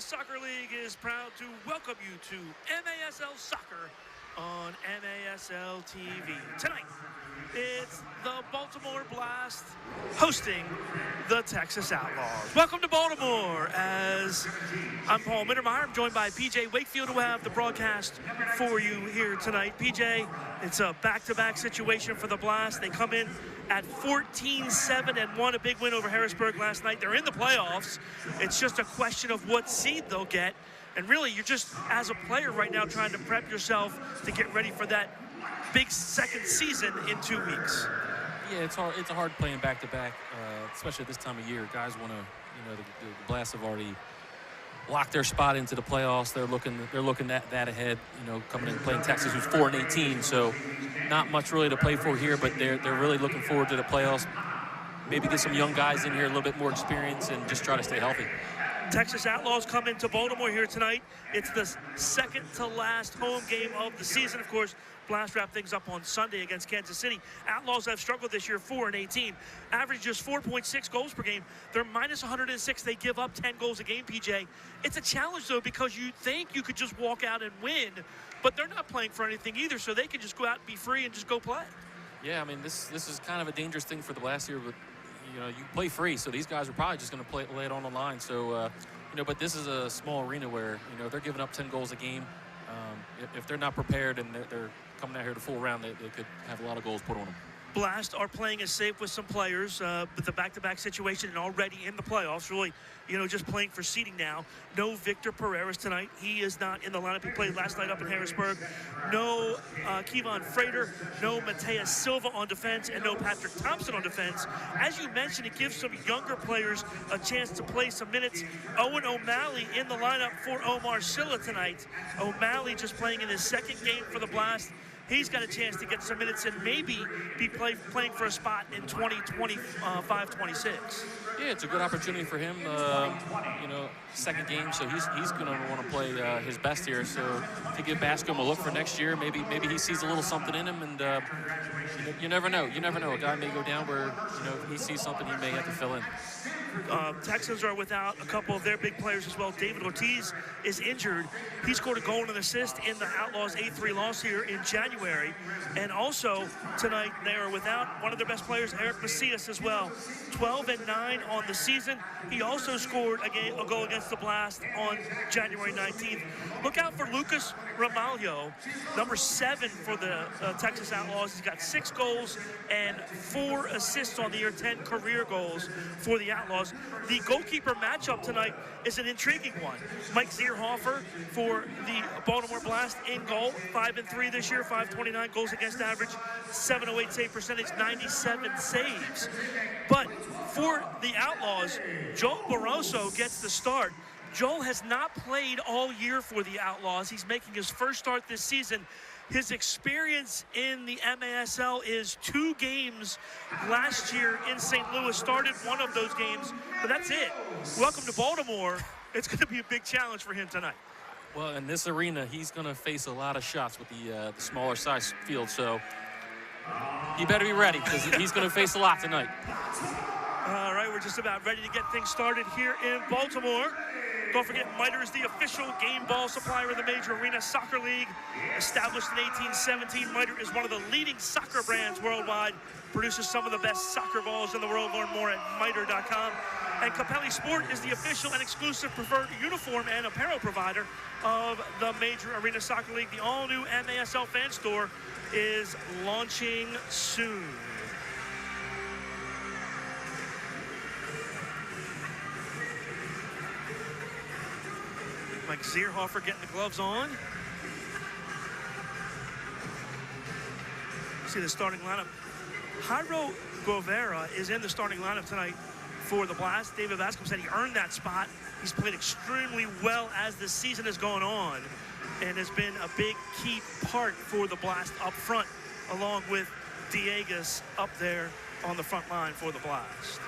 Soccer League is proud to welcome you to MASL Soccer on MASL TV. Tonight, it's the Baltimore Blast hosting the Texas Outlaws. Welcome to Baltimore, as I'm Paul Mittermeier. I'm joined by PJ Wakefield, who will have the broadcast for you here tonight. PJ, it's a back-to-back situation for the Blast. They come in at 14-7 and won a big win over Harrisburg last night. They're in the playoffs. It's just a question of what seed they'll get. And really, you're just, as a player right now, trying to prep yourself to get ready for that big second season in 2 weeks. Yeah, it's hard. It's a hard playing back-to-back, especially at this time of year. Guys want to, the Blast have already locked their spot into the playoffs. They're looking that ahead. Coming in and playing Texas, who's 4-18, so not much really to play for here. But they're really looking forward to the playoffs. Maybe get some young guys in here, a little bit more experience, and just try to stay healthy. Texas Outlaws come into Baltimore here tonight. It's the second to last home game of the season. Of course, Blast wrap things up on Sunday against Kansas City. Outlaws have struggled this year, 4-18. Average just 4.6 goals per game. They're minus 106. They give up 10 goals a game, PJ. It's a challenge, though, because you think you could just walk out and win, but they're not playing for anything either, so they can just go out and be free and just go play. Yeah, I mean, this is kind of a dangerous thing for the Blast here, but you play free, so these guys are probably just going to lay it on the line. So, but this is a small arena where, they're giving up 10 goals a game. If they're not prepared and they're coming out here to full round, they could have a lot of goals put on them. Blast are playing it safe with some players, but the back-to-back situation and already in the playoffs, really, just playing for seeding now. No Victor Pereira's tonight. He is not in the lineup. He played last night up in Harrisburg. No Kevon Frater, no Mateus Silva on defense, and no Patrick Thompson on defense. As you mentioned, it gives some younger players a chance to play some minutes. Owen O'Malley in the lineup for Omar Silla tonight. O'Malley just playing in his second game for the Blast. He's got a chance to get some minutes and maybe be playing for a spot in 2025-26. Yeah, it's a good opportunity for him. Second game, so he's going to want to play his best here. So to give Bascom a look for next year, maybe he sees a little something in him, and you never know. You never know. A guy may go down where he sees something he may have to fill in. Texans are without a couple of their big players as well. David Ortiz is injured. He scored a goal and an assist in the Outlaws' 8-3 loss here in January. And also tonight they are without one of their best players, Eric Macias, as well. 12-9 on the season. He also scored a goal against the Blast on January 19th. Look out for Lucas Ramalho, number 7 for the Texas Outlaws. He's got 6 goals and 4 assists on the year, 10 career goals for the Outlaws. The goalkeeper matchup tonight is an intriguing one. Mike Zierhofer for the Baltimore Blast in goal, 5-3 this year, 529 goals against average, 708 save percentage, 97 saves. But for the Outlaws, Joel Barroso gets the start. Joel has not played all year for the Outlaws. He's making his first start this season. His experience in the MASL is 2 games last year in St. Louis. Started one of those games, but that's it. Welcome to Baltimore. It's going to be a big challenge for him tonight. Well, in this arena, he's going to face a lot of shots with the smaller size field, so he better be ready because he's going to face a lot tonight. All right, we're just about ready to get things started here in Baltimore. Don't forget, Miter is the official game ball supplier of the Major Arena Soccer League. Established in 1817, Miter is one of the leading soccer brands worldwide. Produces some of the best soccer balls in the world. Learn more at Miter.com. And Capelli Sport is the official and exclusive preferred uniform and apparel provider of the Major Arena Soccer League. The all-new MASL fan store is launching soon. Mike Zierhofer getting the gloves on. See the starting lineup. Jairo Guevara is in the starting lineup tonight for the Blast. David Bascom said he earned that spot. He's played extremely well as the season has gone on and has been a big key part for the Blast up front, along with Diegas up there on the front line for the Blast.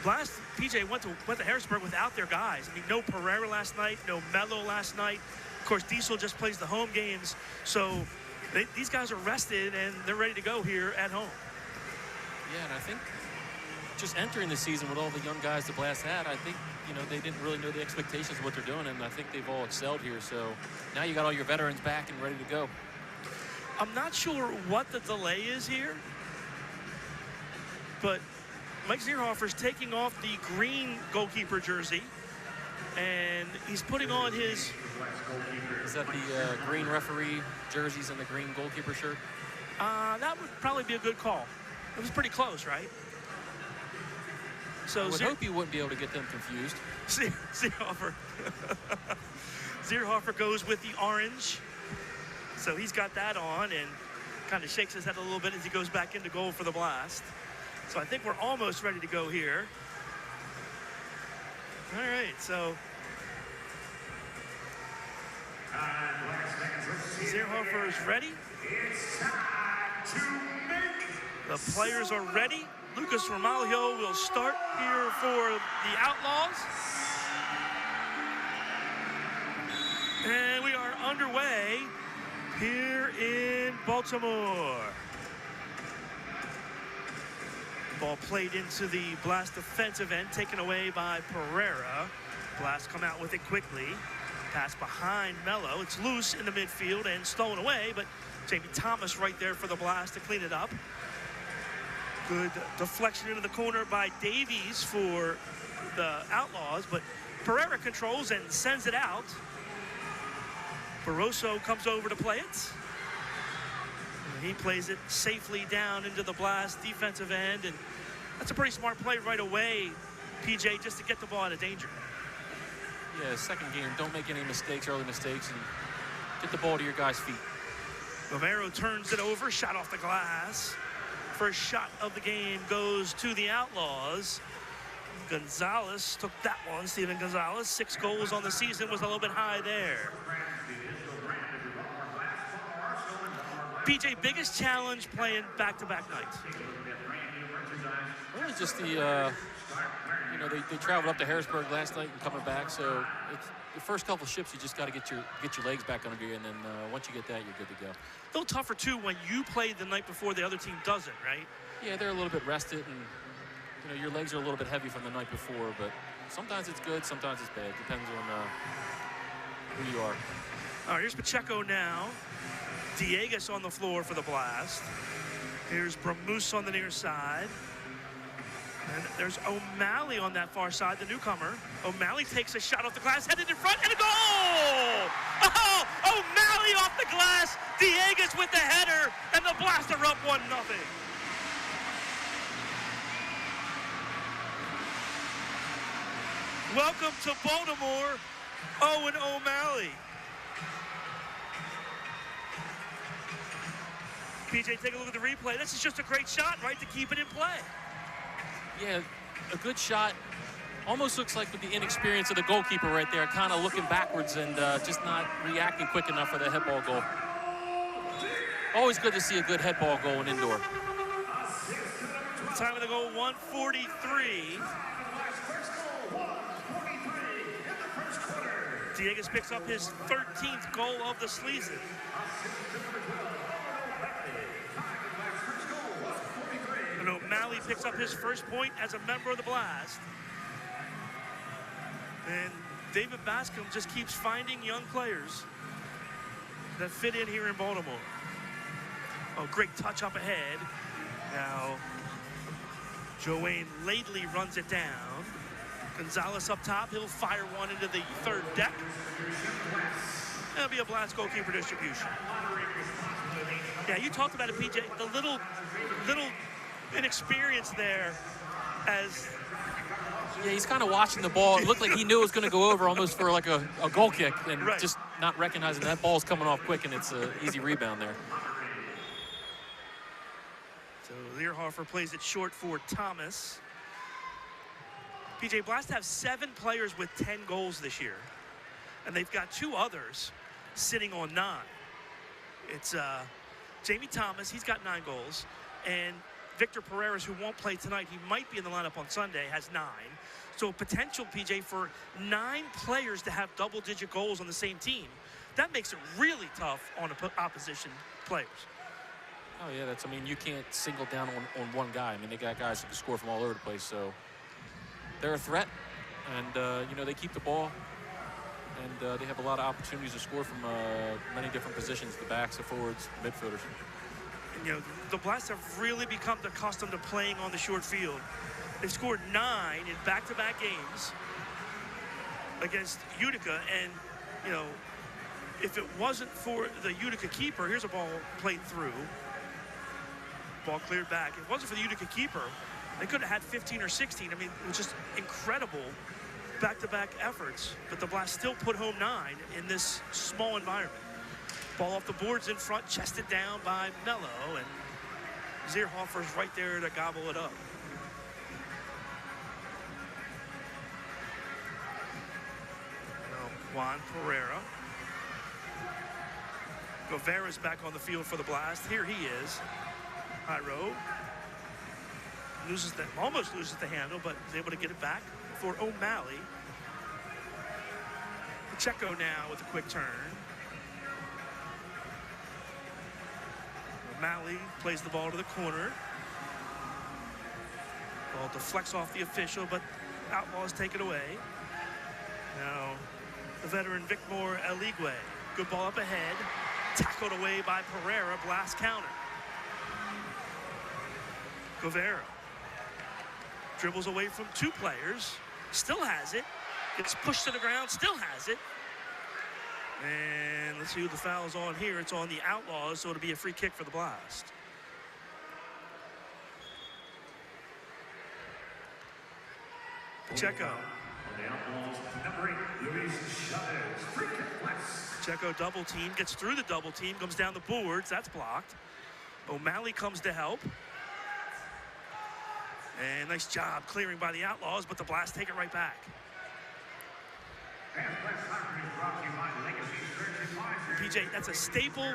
Blast, PJ, went to Harrisburg without their guys. I mean, no Pereira last night, no Mello last night. Of course, Diesel just plays the home games. So these guys are rested, and they're ready to go here at home. Yeah, and I think just entering the season with all the young guys the Blast had, I think, you know, they didn't really know the expectations of what they're doing, and I think they've all excelled here. So now you got all your veterans back and ready to go. I'm not sure what the delay is here, but Mike Zierhofer's taking off the green goalkeeper jersey, and he's putting on his... Is that the green referee jerseys and the green goalkeeper shirt? That would probably be a good call. It was pretty close, right? So I would hope you wouldn't be able to get them confused. Zierhofer. Zierhofer goes with the orange. So he's got that on and kind of shakes his head a little bit as he goes back into goal for the Blast. So I think we're almost ready to go here. All right, so Zierhofer is ready. The players are ready. Lucas Romalho will start here for the Outlaws. And we are underway here in Baltimore. Ball played into the Blast defensive end, taken away by Pereira. Blast come out with it quickly. Pass behind Mello. It's loose in the midfield and stolen away, but Jamie Thomas right there for the Blast to clean it up. Good deflection into the corner by Davies for the Outlaws, but Pereira controls and sends it out. Barroso comes over to play it. And he plays it safely down into the Blast defensive end, and that's a pretty smart play right away, PJ, just to get the ball out of danger. Yeah, second game, don't make any mistakes, early mistakes, and get the ball to your guys' feet. Romero turns it over, shot off the glass. First shot of the game goes to the Outlaws. Gonzalez took that one, Steven Gonzalez. 6 goals on the season, was a little bit high there. PJ, biggest challenge playing back-to-back nights? Really just the, you know, they traveled up to Harrisburg last night and coming back, so it's the first couple shifts, you just got to get your legs back under you, and then once you get that, you're good to go. A little tougher, too, when you played the night before the other team doesn't, right? Yeah, they're a little bit rested, and, you know, your legs are a little bit heavy from the night before, but sometimes it's good, sometimes it's bad. Depends on who you are. All right, here's Pacheco now. Diegas on the floor for the Blast. Here's Bramus on the near side. And there's O'Malley on that far side, the newcomer. O'Malley takes a shot off the glass, headed in front, and a goal! Oh, O'Malley off the glass. Diegas with the header, and the Blast are up 1-0. Welcome to Baltimore, Owen O'Malley. PJ, take a look at the replay. This is just a great shot, right, to keep it in play. Yeah, a good shot. Almost looks like with the inexperience of the goalkeeper right there, kind of looking backwards and just not reacting quick enough for the head ball goal. Always good to see a good head ball goal in indoor. Time of the goal, 1:43. Diegas picks up his 13th goal of the season. And O'Malley picks up his first point as a member of the Blast. And David Bascom just keeps finding young players that fit in here in Baltimore. Oh, great touch up ahead. Now, Joanne Laidley runs it down. Gonzalez up top. He'll fire one into the third deck. That'll be a Blast goalkeeper distribution. Yeah, you talked about it, PJ. The little inexperience there as... Yeah, he's kind of watching the ball. It looked like he knew it was going to go over almost for like a goal kick, and right. Just not recognizing that ball's coming off quick, and it's an easy rebound there. So Zierhofer plays it short for Thomas. PJ, Blast have 7 players with 10 goals this year, and they've got 2 others sitting on 9. It's Jamie Thomas, he's got 9 goals, and Victor Pereira, who won't play tonight, he might be in the lineup on Sunday, has 9. So potential, PJ, for 9 players to have double-digit goals on the same team. That makes it really tough on opposition players. Oh, yeah, I mean, you can't single down on one guy. I mean, they got guys who can score from all over the place, so they're a threat, and, you know, they keep the ball, and they have a lot of opportunities to score from many different positions, the backs, the forwards, the midfielders. And, you know, the Blast have really become accustomed to playing on the short field. They've scored 9 in back-to-back games against Utica, and, you know, if it wasn't for the Utica keeper, here's a ball played through. Ball cleared back. If it wasn't for the Utica keeper, they could have had 15 or 16. I mean, it was just incredible back-to-back efforts, but the Blast still put home 9 in this small environment. Ball off the boards in front, chested down by Mello, and Zierhofer's right there to gobble it up. Now, Juan Pereira. Guevara's back on the field for the Blast. Here he is. Jairo almost loses the handle, but is able to get it back for O'Malley. Pacheco now with a quick turn. O'Malley plays the ball to the corner. Ball deflects off the official, but Outlaws take it away. Now, the veteran Vicmore Eligwe. Good ball up ahead. Tackled away by Pereira. Blast counter. Guevara dribbles away from 2 players. Still has it. Gets pushed to the ground. Still has it. And let's see who the foul's on here. It's on the Outlaws, so it'll be a free kick for the Blast. Pacheco. Pacheco double team, gets through the double team, comes down the boards. That's blocked. O'Malley comes to help. And nice job clearing by the Outlaws, but the Blast take it right back. PJ, that's a staple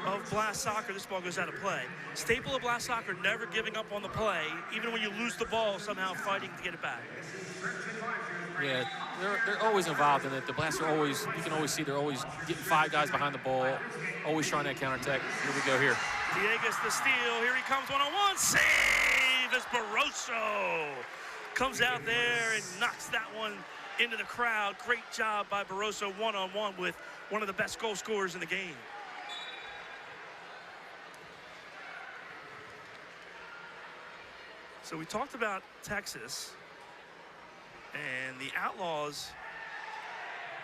of Blast soccer. This ball goes out of play. Staple of Blast soccer, never giving up on the play, even when you lose the ball, somehow fighting to get it back. Yeah, they're always involved in it. The Blast are always, you can always see they're always getting 5 guys behind the ball, always trying that counterattack. Here we go here. Diegas the steal. Here he comes one-on-one. Save as Barroso comes out there and knocks that one into the crowd. Great job by Barroso one-on-one with one of the best goal scorers in the game. So we talked about Texas, and the Outlaws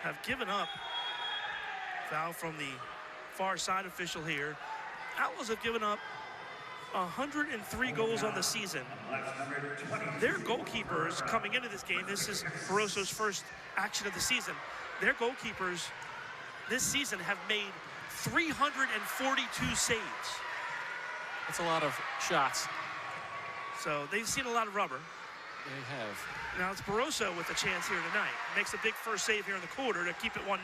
have given up. Foul from the far side official here. Outlaws have given up 103 goals on the season. Their goalkeepers coming into this game, this is Barroso's first action of the season. Their goalkeepers this season have made 342 saves. That's a lot of shots. So they've seen a lot of rubber. They have. Now it's Barroso with a chance here tonight. Makes a big first save here in the quarter to keep it 1-0.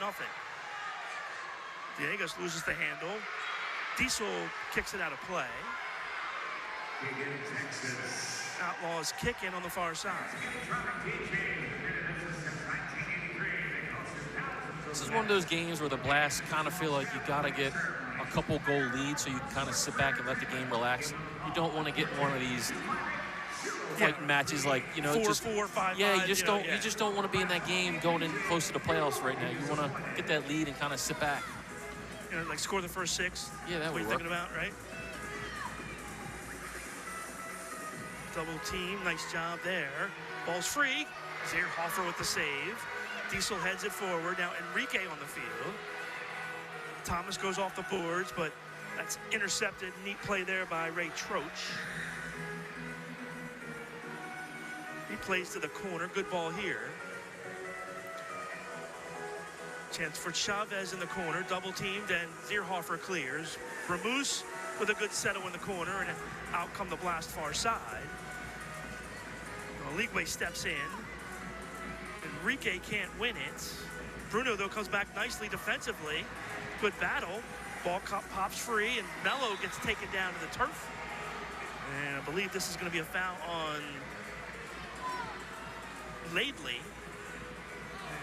Diegas loses the handle. Diesel kicks it out of play. Outlaws kick in on the far side. This is one of those games where the Blast kind of feel like you got to get a couple goal lead so you can kind of sit back and let the game relax. You don't want to get one of these fighting matches like, you know, 4-4, 5-5. Yeah, you just don't want to be in that game going in close to the playoffs right now. You want to get that lead and kind of sit back. You know, like score the first 6. Yeah, that what would you're thinking about, right? Double team, nice job there. Ball's free. Zierhofer with the save. Diesel heads it forward. Now Enrique on the field. Thomas goes off the boards, but that's intercepted. Neat play there by Ray Troach. He plays to the corner. Good ball here. Chance for Chavez in the corner. Double teamed, and Zierhofer clears. Ramus with a good settle in the corner, and out come the Blast far side. Eligwe steps in. Enrique can't win it. Bruno, though, comes back nicely defensively. Good battle. Ball pops free, and Mello gets taken down to the turf. And I believe this is going to be a foul on Laidley.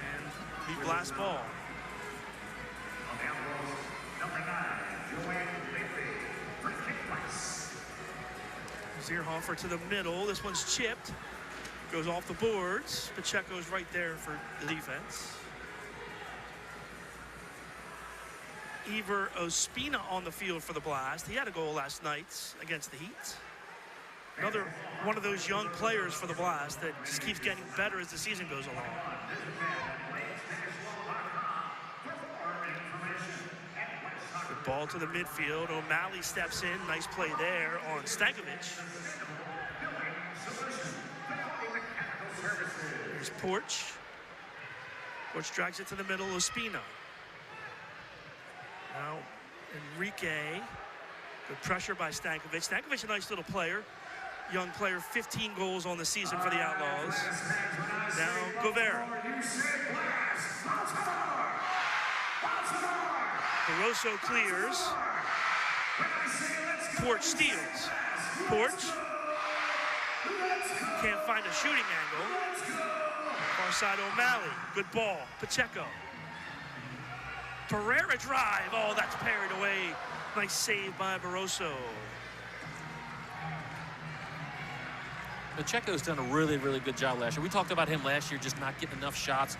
And the Blast ball. Zierhofer to the middle. This one's chipped. Goes off the boards. Pacheco's right there for the defense. Iver Ospina on the field for the Blast. He had a goal last night against the Heat. Another one of those young players for the Blast that just keeps getting better as the season goes along. Good ball to the midfield. O'Malley steps in. Nice play there on Stankovic. There's Porch. Porch drags it to the middle. Ospina. Now, Enrique. Good pressure by Stankovic. Stankovic, a nice little player. Young player, 15 goals on the season for the Outlaws. Now, Govera. Barroso clears. Porch steals. Porch. Can't find a shooting angle. Far side O'Malley. Good ball. Pacheco. Pereira drive. Oh, that's parried away. Nice save by Barroso. Pacheco's done a really, really good job last year. We talked about him last year just not getting enough shots.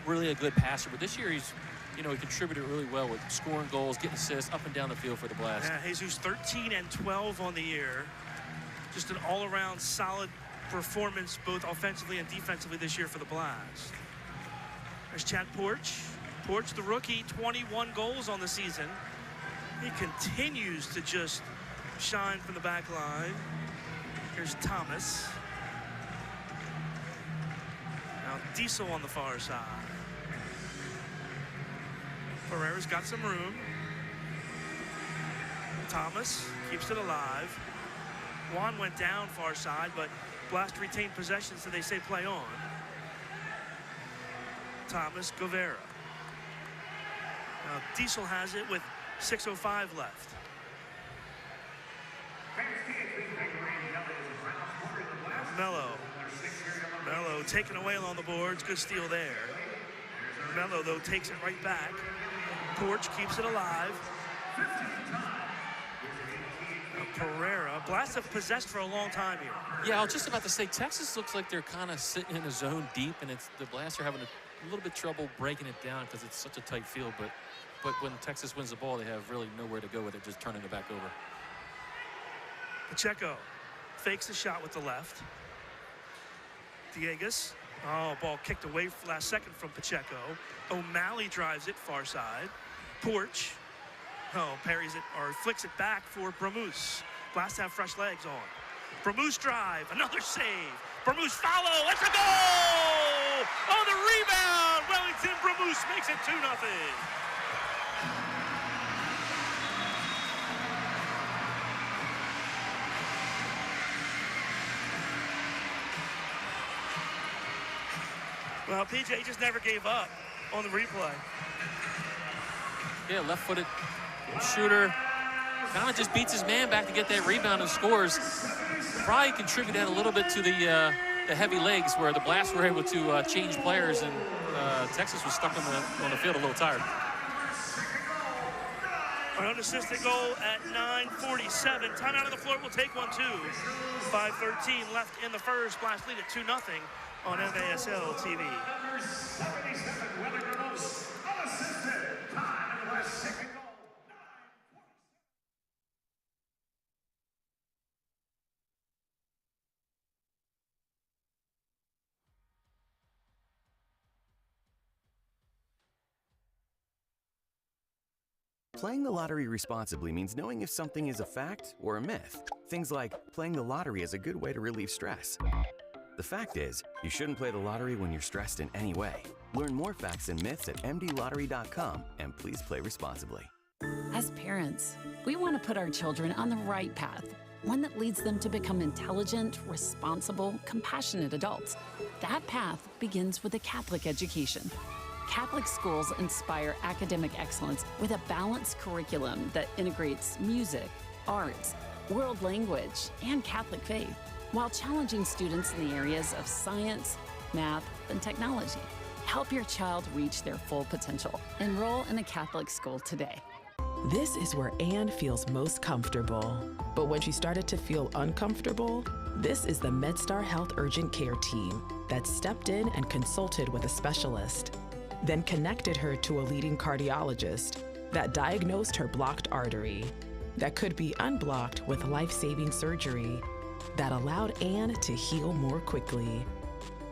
Really a good passer. But this year he's, he contributed really well with scoring goals, getting assists up and down the field for the Blast. Yeah, Jesus 13 and 12 on the year. Just an all-around solid performance both offensively and defensively this year for the Blast. There's Chad Porch. Porch, the rookie, 21 goals on the season. He continues to just shine from the back line. Here's Thomas. Now Diesel on the far side. Pereira's got some room. Thomas keeps it alive. Juan went down far side, but Blast retained possession, so they say play on. Thomas, Govera. Now Diesel has it with 6:05 left. Mello taken away along the boards. Good steal there. Mello, though, takes it right back. Porch keeps it alive. Pereira. Blast have possessed for a long time here. Yeah, I was just about to say, Texas looks like they're kind of sitting in a zone deep, and it's the Blast are having a little bit trouble breaking it down because it's such a tight field. But when Texas wins the ball, they have really nowhere to go with it, just turning it back over. Pacheco fakes the shot with the left. Diegas. Oh, ball kicked away last second from Pacheco. O'Malley drives it far side. Porch. Oh, parries it or flicks it back for Bramuse. Blast have fresh legs on. Bramuse drive. Another save. Bramuse follow. It's a goal! On the rebound. Wellington Bramuse makes it 2-0. Well, PJ just never gave up on the replay. Yeah, left-footed shooter. Kind of just beats his man back to get that rebound and scores. Probably contributed a little bit to the heavy legs where the Blast were able to change players, and Texas was stuck on the field a little tired. An unassisted goal at 9:47. Timeout on the floor. We'll take one, too. 5:13 left in the first. Blast lead at 2-0 on MASL TV. Playing the lottery responsibly means knowing if something is a fact or a myth. Things like playing the lottery is a good way to relieve stress. The fact is, you shouldn't play the lottery when you're stressed in any way. Learn more facts and myths at mdlottery.com, and please play responsibly. As parents, we want to put our children on the right path, one that leads them to become intelligent, responsible, compassionate adults. That path begins with a Catholic education. Catholic schools inspire academic excellence with a balanced curriculum that integrates music, arts, world language, and Catholic faith, while challenging students in the areas of science, math, and technology. Help your child reach their full potential. Enroll in a Catholic school today. This is where Anne feels most comfortable. But when she started to feel uncomfortable, this is the MedStar Health Urgent Care team that stepped in and consulted with a specialist, then connected her to a leading cardiologist that diagnosed her blocked artery that could be unblocked with life-saving surgery that allowed Anne to heal more quickly,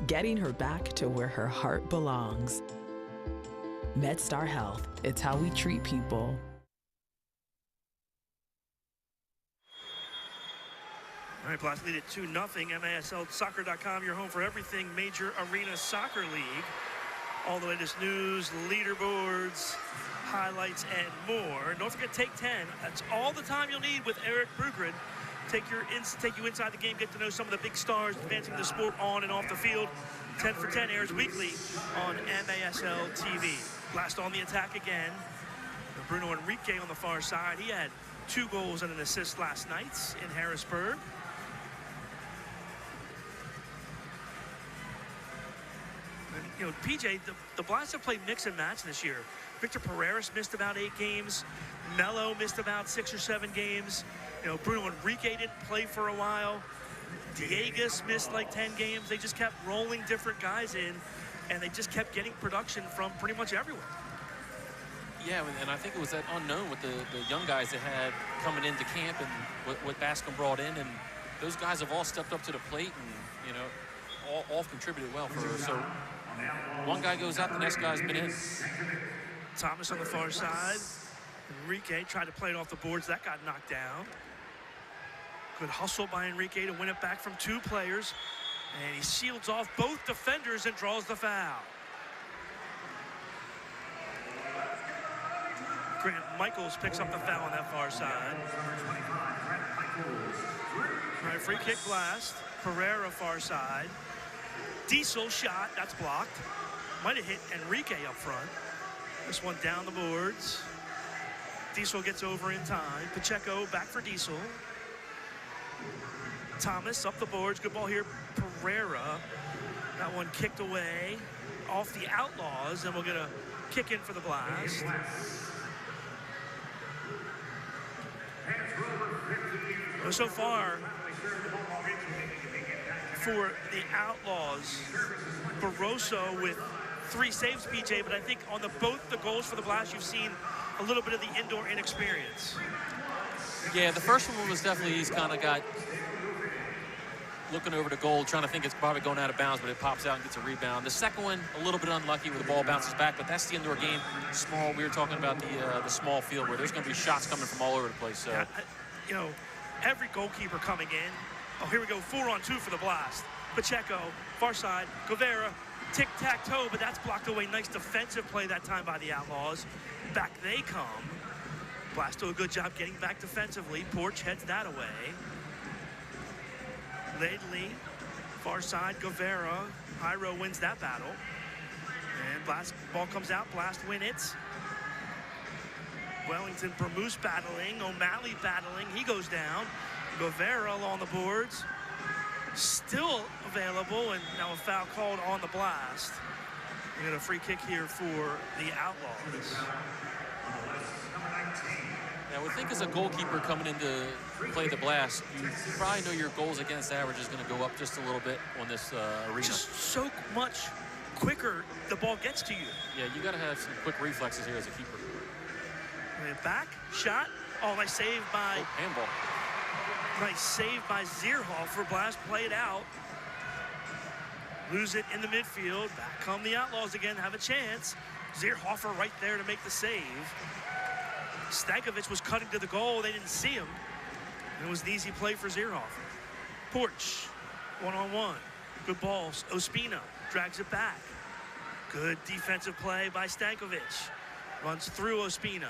getting her back to where her heart belongs. MedStar Health, it's how we treat people. All right, Blast lead it 2-0. MASLsoccer.com, your home for everything Major Arena Soccer League. All the latest news, leaderboards, highlights, and more. And don't forget, Take 10. That's all the time you'll need with Eric Brugren. Take you inside the game, get to know some of the big stars advancing the sport on and off the field. 10 for 10 airs weekly on MASL TV. Blast on the attack again. Bruno Enrique on the far side. He had 2 goals and an assist last night in Harrisburg. And, you know, PJ, the Blast have played mix and match this year. Victor Pereira's missed about 8 games. Mello missed about 6 or 7 games. You know, Bruno Enrique didn't play for a while. Diegas missed like 10 games. They just kept rolling different guys in, and they just kept getting production from pretty much everywhere. Yeah, and I think it was that unknown with the young guys they had coming into camp and what Bascom brought in, and those guys have all stepped up to the plate and, you know, all contributed well for her. So one guy goes out, the next guy's been in. Thomas on the far side. Enrique tried to play it off the boards. That got knocked down. Good hustle by Enrique to win it back from 2 players. And he shields off both defenders and draws the foul. Grant Michaels picks up the foul on that far side. All right, free kick Blast. Pereira far side. Diesel shot, that's blocked. Might have hit Enrique up front. This one down the boards. Diesel gets over in time. Pacheco back for Diesel. Thomas up the boards. Good ball here. Pereira. That one kicked away off the Outlaws, and we'll get a kick in for the Blast. So far, for the Outlaws, Barroso with 3 saves, PJ, but I think on both the goals for the Blast, you've seen a little bit of the indoor inexperience. Yeah, the first one was definitely, he's kind of got looking over the goal, trying to think it's probably going out of bounds, but it pops out and gets a rebound. The second one, a little bit unlucky where the ball bounces back, but that's the indoor game. Small, we were talking about the small field where there's going to be shots coming from all over the place. So, you know, every goalkeeper coming in. Oh, here we go, 4-on-2 for the Blast. Pacheco, far side, Guevara, tic-tac-toe, but that's blocked away. Nice defensive play that time by the Outlaws. Back they come. Blast do a good job getting back defensively. Porch heads that away. Laidley, far side, Guevara. Hyro wins that battle. And Blast, ball comes out, Blast win it. Wellington, Bermoose battling, O'Malley battling, he goes down. Guevara along the boards. Still available, and now a foul called on the Blast. We got a free kick here for the Outlaws. I would think as a goalkeeper coming in to play the Blast, you probably know your goals against average is going to go up just a little bit on this arena. Just so much quicker the ball gets to you. Yeah, you got to have some quick reflexes here as a keeper. Back, shot. Oh, nice save by... Oh, handball. Nice save by Zierhofer. Blast played out. Lose it in the midfield. Back come the Outlaws again, have a chance. Zierhofer right there to make the save. Stankovic was cutting to the goal. They didn't see him. It was an easy play for Zierhofer. Porch, one-on-one. Good ball. Ospina drags it back. Good defensive play by Stankovic. Runs through Ospina.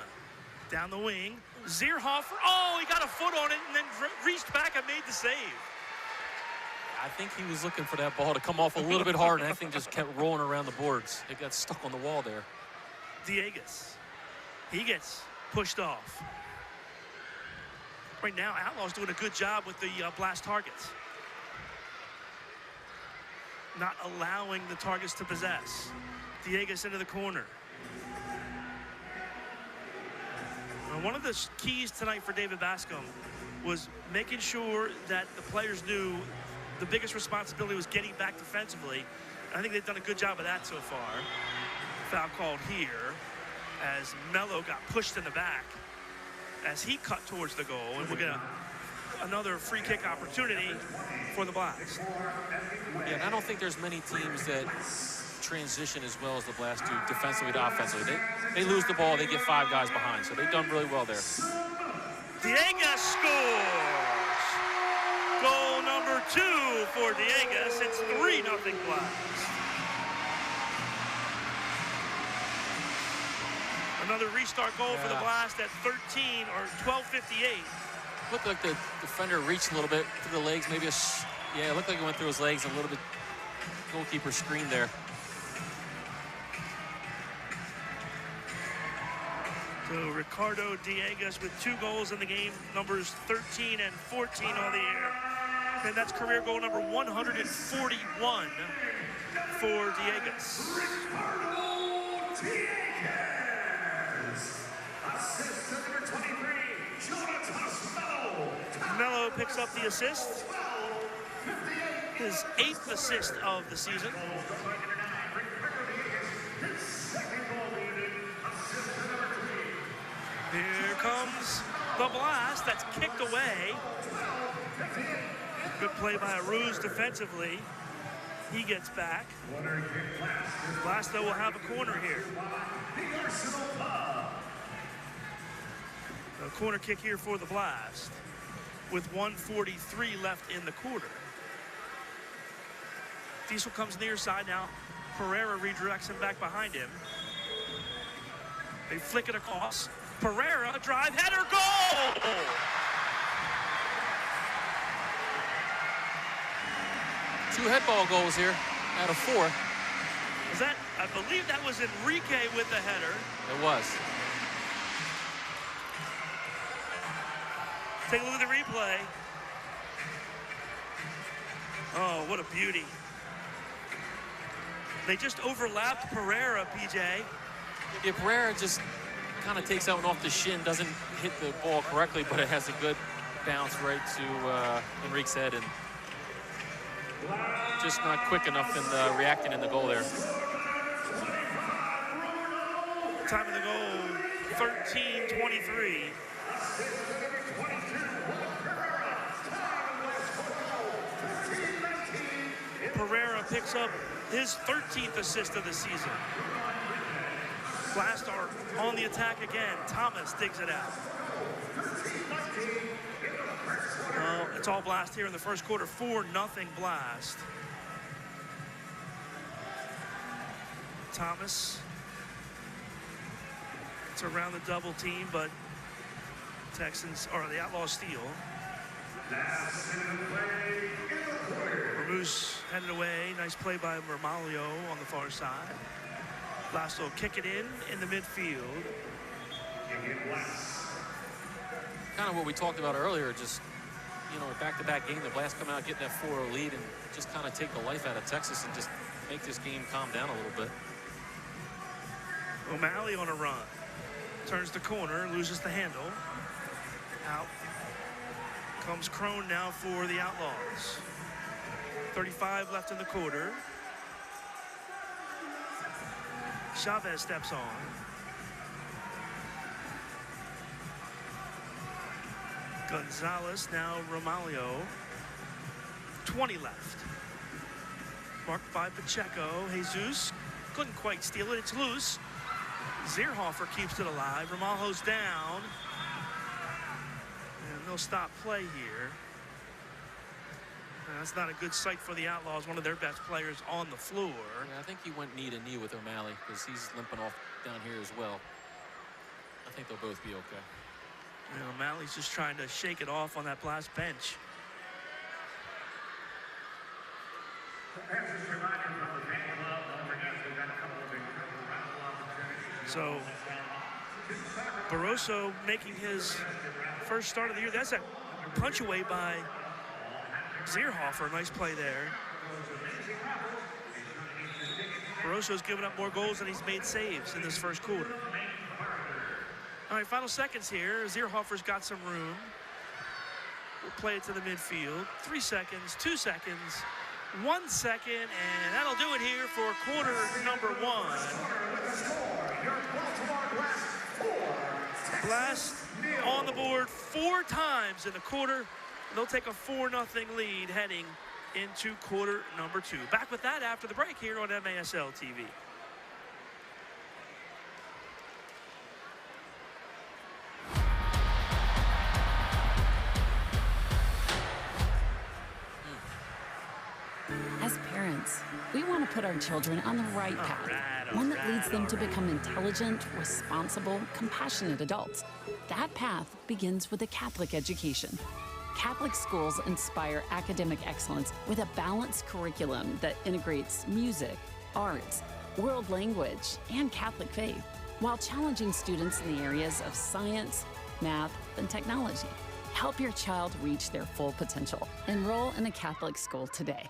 Down the wing. Zierhofer. Oh, he got a foot on it and then reached back and made the save. I think he was looking for that ball to come off a little bit hard, and that thing just kept rolling around the boards. It got stuck on the wall there. Diegas. He gets pushed off. Right now, Outlaws doing a good job with the Blast targets. Not allowing the targets to possess. Diegas into the corner. And one of the keys tonight for David Bascom was making sure that the players knew the biggest responsibility was getting back defensively. And I think they've done a good job of that so far. Foul called here as Mello got pushed in the back as he cut towards the goal, and we'll get another free kick opportunity for the Blast. Yeah, and I don't think there's many teams that transition as well as the Blast do defensively to offensively. They lose the ball, they get 5 guys behind, so they've done really well there. Dieguez scores! Goal number 2 for Dieguez. It's 3-0 Blast. Another restart goal for the Blast at 13 or 12:58. Looked like the defender reached a little bit through the legs, maybe it looked like it went through his legs a little bit. Goalkeeper screen there. So Ricardo Dieguez with 2 goals in the game, numbers 13 and 14 on the air. And that's career goal number 141 for Dieguez. Mello picks up the assist. His 8th assist of the season. Here comes the Blast. That's kicked away. Good play by Aruz defensively. He gets back. Blast, though, will have a corner here. A corner kick here for the Blast with 1:43 left in the quarter. Diesel comes near side now. Pereira redirects him back behind him. They flick it across. Pereira, drive, header, goal! Two head ball goals here out of 4. Was that, I believe that was Enrique with the header. It was. Take a look at the replay. Oh, what a beauty. They just overlapped Pereira, PJ. Yeah, Pereira just kind of takes that one off the shin, doesn't hit the ball correctly, but it has a good bounce right to Enrique's head, and just not quick enough in reacting in the goal there. Time of the goal, 13:23. Pereira picks up his 13th assist of the season. Blast are on the attack again. Thomas digs it out. It's all Blast here in the first quarter. 4-0 Blast. Thomas. It's around the double team, but Texans, or the Outlaws steal. Ramus headed away. Nice play by Romaglio on the far side. Blast will kick it in the midfield. Kind of what we talked about earlier, just, you know, a back-to-back game, the Blast come out, get that 4-0 lead, and just kind of take the life out of Texas and just make this game calm down a little bit. O'Malley on a run. Turns the corner, loses the handle. Out comes Crone now for the Outlaws. 35 left in the quarter. Chavez steps on. Gonzalez, now Romaglio. 20 left. Marked by Pacheco. Jesus couldn't quite steal it. It's loose. Zierhofer keeps it alive. Romaglio's down. And they'll stop play here. That's not a good sight for the Outlaws. One of their best players on the floor. Yeah, I think he went knee to knee with O'Malley because he's limping off down here as well. I think they'll both be okay. You know, O'Malley's just trying to shake it off on that Blast bench. So Barroso making his first start of the year. That's a punch away by Zierhofer. Nice play there. Barroso's given up more goals than he's made saves in this first quarter. All right, final seconds here. Zierhofer's got some room. We'll play it to the midfield. 3 seconds, 2 seconds, 1 second, and that'll do it here for quarter number 1. Blast on the board 4 times in the quarter. They'll take a 4-0 lead heading into quarter number 2. Back with that after the break here on MASL TV. As parents, we want to put our children on the right path, one that leads them to become intelligent, responsible, compassionate adults. That path begins with a Catholic education. Catholic schools inspire academic excellence with a balanced curriculum that integrates music, arts, world language, and Catholic faith, while challenging students in the areas of science, math, and technology. Help your child reach their full potential. Enroll in a Catholic school today.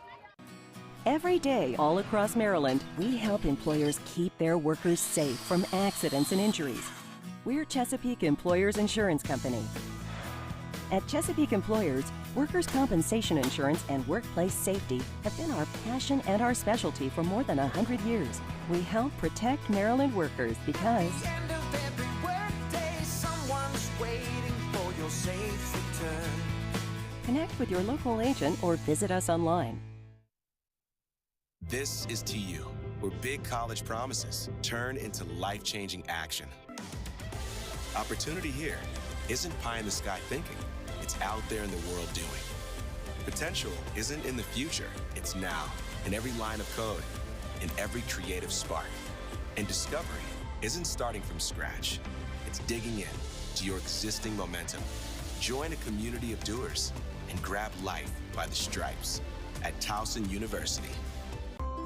Every day, all across Maryland, we help employers keep their workers safe from accidents and injuries. We're Chesapeake Employers Insurance Company. At Chesapeake Employers, workers' compensation insurance and workplace safety have been our passion and our specialty for more than 100 years. We help protect Maryland workers because End of every workday, someone's waiting for your safe return. connect with your local agent or visit us online. This is TU, where big college promises turn into life-changing action. Opportunity here isn't pie-in-the-sky thinking. It's out there in the world doing. Potential isn't in the future. It's now, in every line of code, in every creative spark. And discovery isn't starting from scratch. It's digging in to your existing momentum. Join a community of doers and grab life by the stripes at Towson University.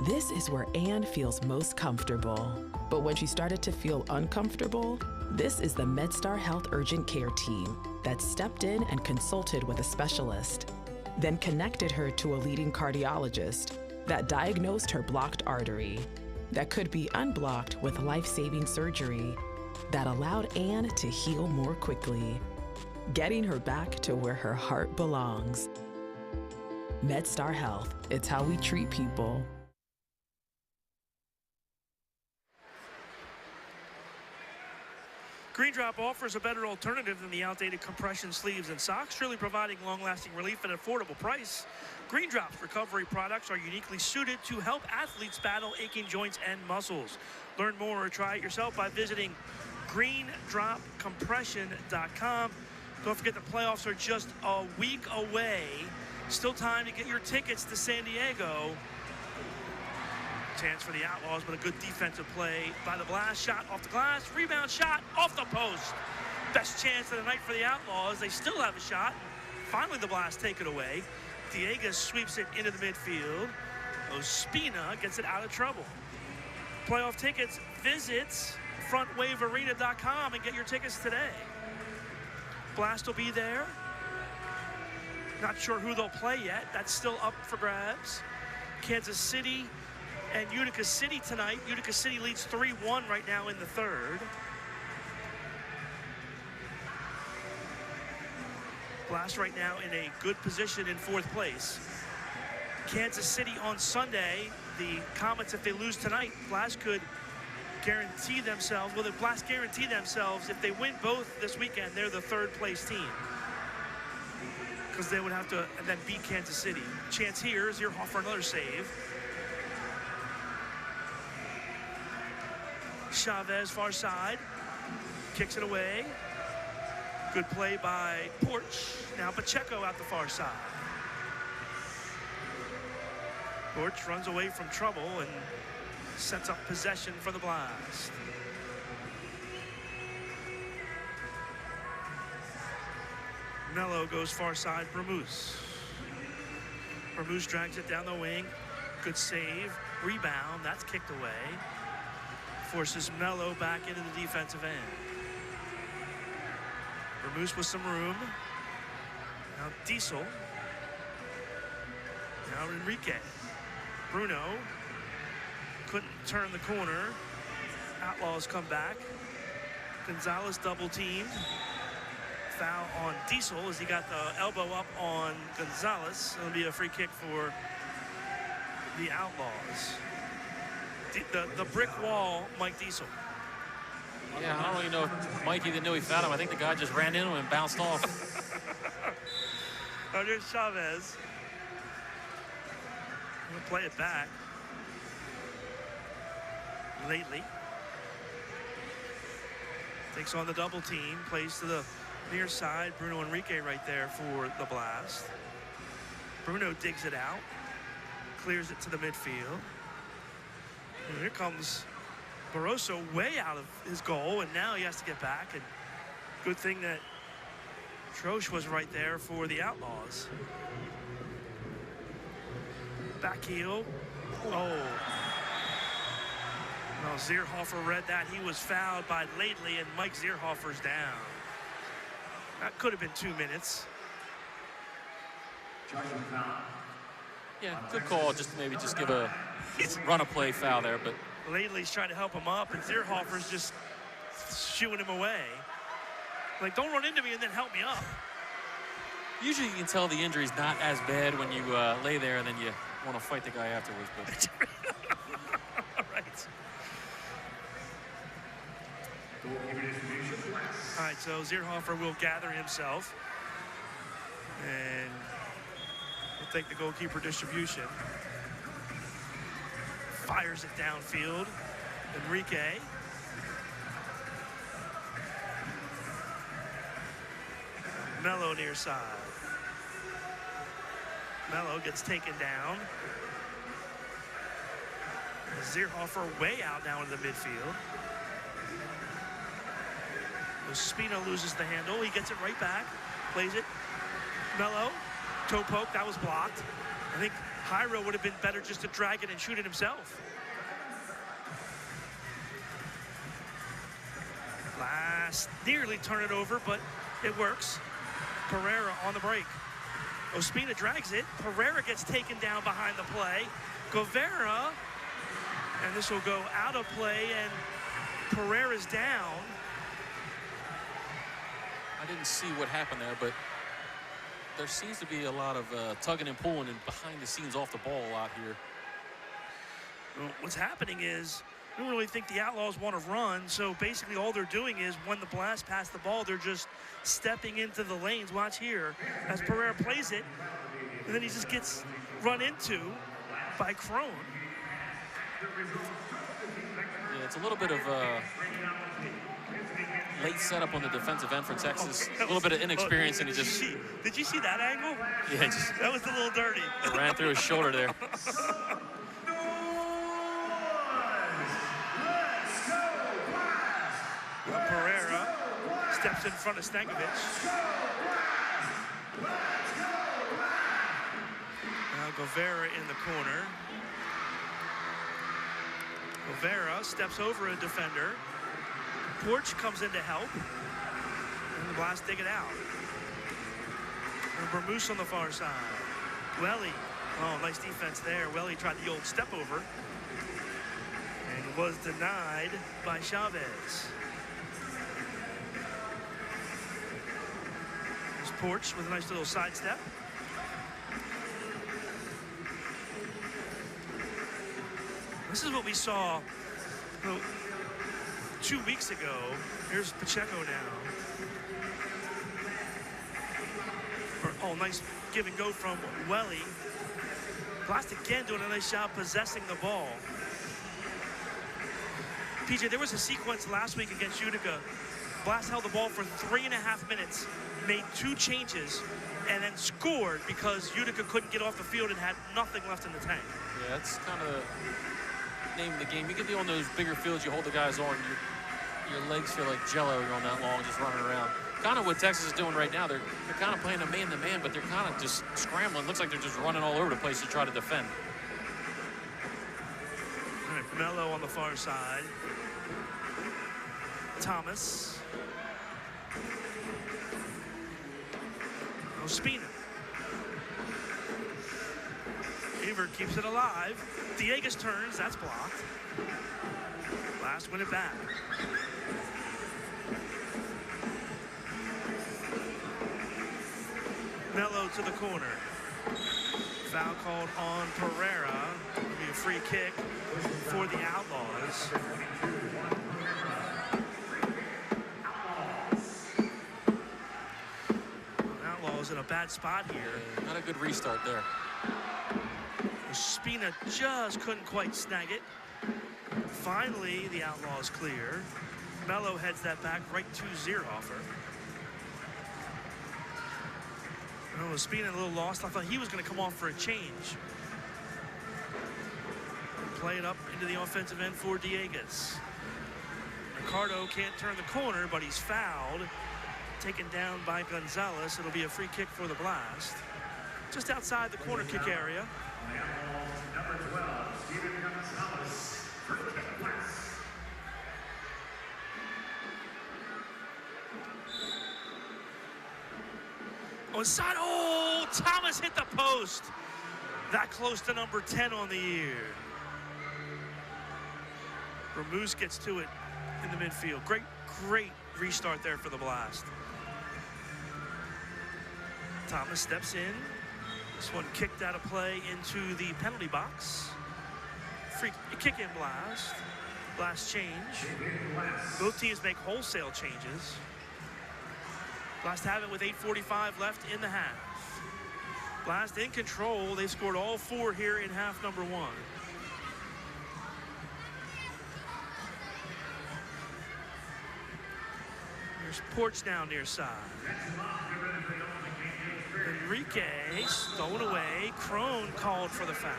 This is where Anne feels most comfortable. But when she started to feel uncomfortable, this is the MedStar Health Urgent Care team that stepped in and consulted with a specialist, then connected her to a leading cardiologist that diagnosed her blocked artery that could be unblocked with life-saving surgery that allowed Anne to heal more quickly, getting her back to where her heart belongs. MedStar Health, it's how we treat people. Green Drop offers a better alternative than the outdated compression sleeves and socks, truly providing long-lasting relief at an affordable price. Green Drop's recovery products are uniquely suited to help athletes battle aching joints and muscles. Learn more or try it yourself by visiting greendropcompression.com. Don't forget the playoffs are just a week away. Still time to get your tickets to San Diego. Chance for the Outlaws, but a good defensive play by the Blast. Shot off the glass, rebound shot off the post. Best chance of the night for the Outlaws. They still have a shot. Finally, the Blast take it away. Diegas sweeps it into the midfield. Ospina gets it out of trouble. Playoff tickets, visit frontwavearena.com and get your tickets today. Blast will be there. Not sure who they'll play yet. That's still up for grabs. Kansas City and Utica City tonight. Utica City leads 3-1 right now in the third. Blast right now in a good position in fourth place. Kansas City on Sunday. The Comets, if they lose tonight, Blast could guarantee themselves. Well, the Blast guarantee themselves if they win both this weekend, they're the third place team. Because they would have to and then beat Kansas City. Chance here is Zierhoff for another save. Chavez far side, kicks it away. Good play by Porch. Now Pacheco out the far side. Porch runs away from trouble and sets up possession for the Blast. Mello goes far side, Bramuse. Bramuse drags it down the wing. Good save, rebound, that's kicked away. Forces Mello back into the defensive end. Bramuse with some room. Now Diesel. Now Enrique. Bruno couldn't turn the corner. Outlaws come back. Gonzalez double teamed. Foul on Diesel as he got the elbow up on Gonzalez. It'll be a free kick for the Outlaws. The brick wall, Mike Diesel. Yeah, I don't really know if Mike even knew he fouled him. I think the guy just ran into him and bounced off. Oh, there's Chavez. We'll play it back. Lately. Takes on the double team, plays to the near side. Bruno Enrique right there for the Blast. Bruno digs it out, clears it to the midfield. And here comes Barroso way out of his goal, and now he has to get back. And good thing that Troche was right there for the Outlaws. Back heel. Oh. Well, Zierhofer read that. He was fouled by Lately, and Mike Zierhofer's down. That could have been 2 minutes. Yeah, good call. Just maybe just give a run a play foul there, but Lately's trying to help him up, and Zierhofer's just shooing him away. Like, don't run into me and then help me up. usually you can tell the injury's not as bad when you lay there and then you want to fight the guy afterwards. But right. All right, so Zierhofer will gather himself and we'll take the goalkeeper distribution. Fires it downfield. Enrique. Mello near side. Mello gets taken down. Zierhofer way out now into the midfield. Ospina loses the handle. He gets it right back. Plays it. Mello. Toe poke. That was blocked. I think Jairo would have been better just to drag it and shoot it himself. Last nearly turn it over, but it works. Pereira on the break. Ospina drags it. Pereira gets taken down behind the play. Guevara, and this will go out of play, and Pereira's down. I didn't see what happened there, but there seems to be a lot of tugging and pulling and behind the scenes off the ball a lot here. Well, what's happening is, I don't really think the Outlaws want to run, so basically all they're doing is when the Blast pass the ball, they're just stepping into the lanes. Watch here as Pereira plays it, and then he just gets run into by Crone. Yeah, it's a little bit of late setup on the defensive end for Texas. A little bit of inexperience, and he just... Did you see that angle? Yeah, just... That was a little dirty. It ran through his shoulder there. Pereira steps in front of Stankovic. Now Guevara in the corner. Guevara steps over a defender. Porch comes in to help. And the Blast dig it out. And Bermousse on the far side. Welly. Oh, nice defense there. Welly tried the old step over. And was denied by Chavez. There's Porch with a nice little sidestep. This is what we saw 2 weeks ago. Here's Pacheco now. Oh, nice give and go from Welly. Blast again doing a nice job possessing the ball. PJ, there was a sequence last week against Utica. Blast held the ball for 3.5 minutes, made 2 changes, and then scored because Utica couldn't get off the field and had nothing left in the tank. Yeah, that's kind of the name of the game. You get on those bigger fields, you hold the guys on, your legs feel like jello. You're on that long, just running around. Kind of what Texas is doing right now. They're kind of playing a man-to-man, but they're kind of just scrambling. Looks like they're just running all over the place to try to defend. All right, Mello on the far side. Thomas. Ospina. Beaver keeps it alive. Diegas turns, that's blocked. Blast win it back. Mello to the corner. Foul called on Pereira. It'll be a free kick for the Outlaws. Outlaws in a bad spot here. Not a good restart there. Ospina just couldn't quite snag it. Finally, the Outlaws clear. Mello heads that back right to Zierhofer. Oh, Ospina a little lost. I thought he was going to come off for a change. Play it up into the offensive end for Dieguez. Ricardo can't turn the corner, but he's fouled. Taken down by Gonzalez. It'll be a free kick for the Blast. Just outside the corner kick area. Inside. Oh, Thomas hit the post. That close to number 10 on the year. Vermoose gets to it in the midfield. Great restart there for the Blast. Thomas steps in. This one kicked out of play into the penalty box. Free kick in Blast. Blast change. Both teams make wholesale changes. Blast have it with 8:45 left in the half. Blast in control. They've scored all 4 here in half number 1. There's Porch now near side. Enrique stolen away. Crone called for the foul.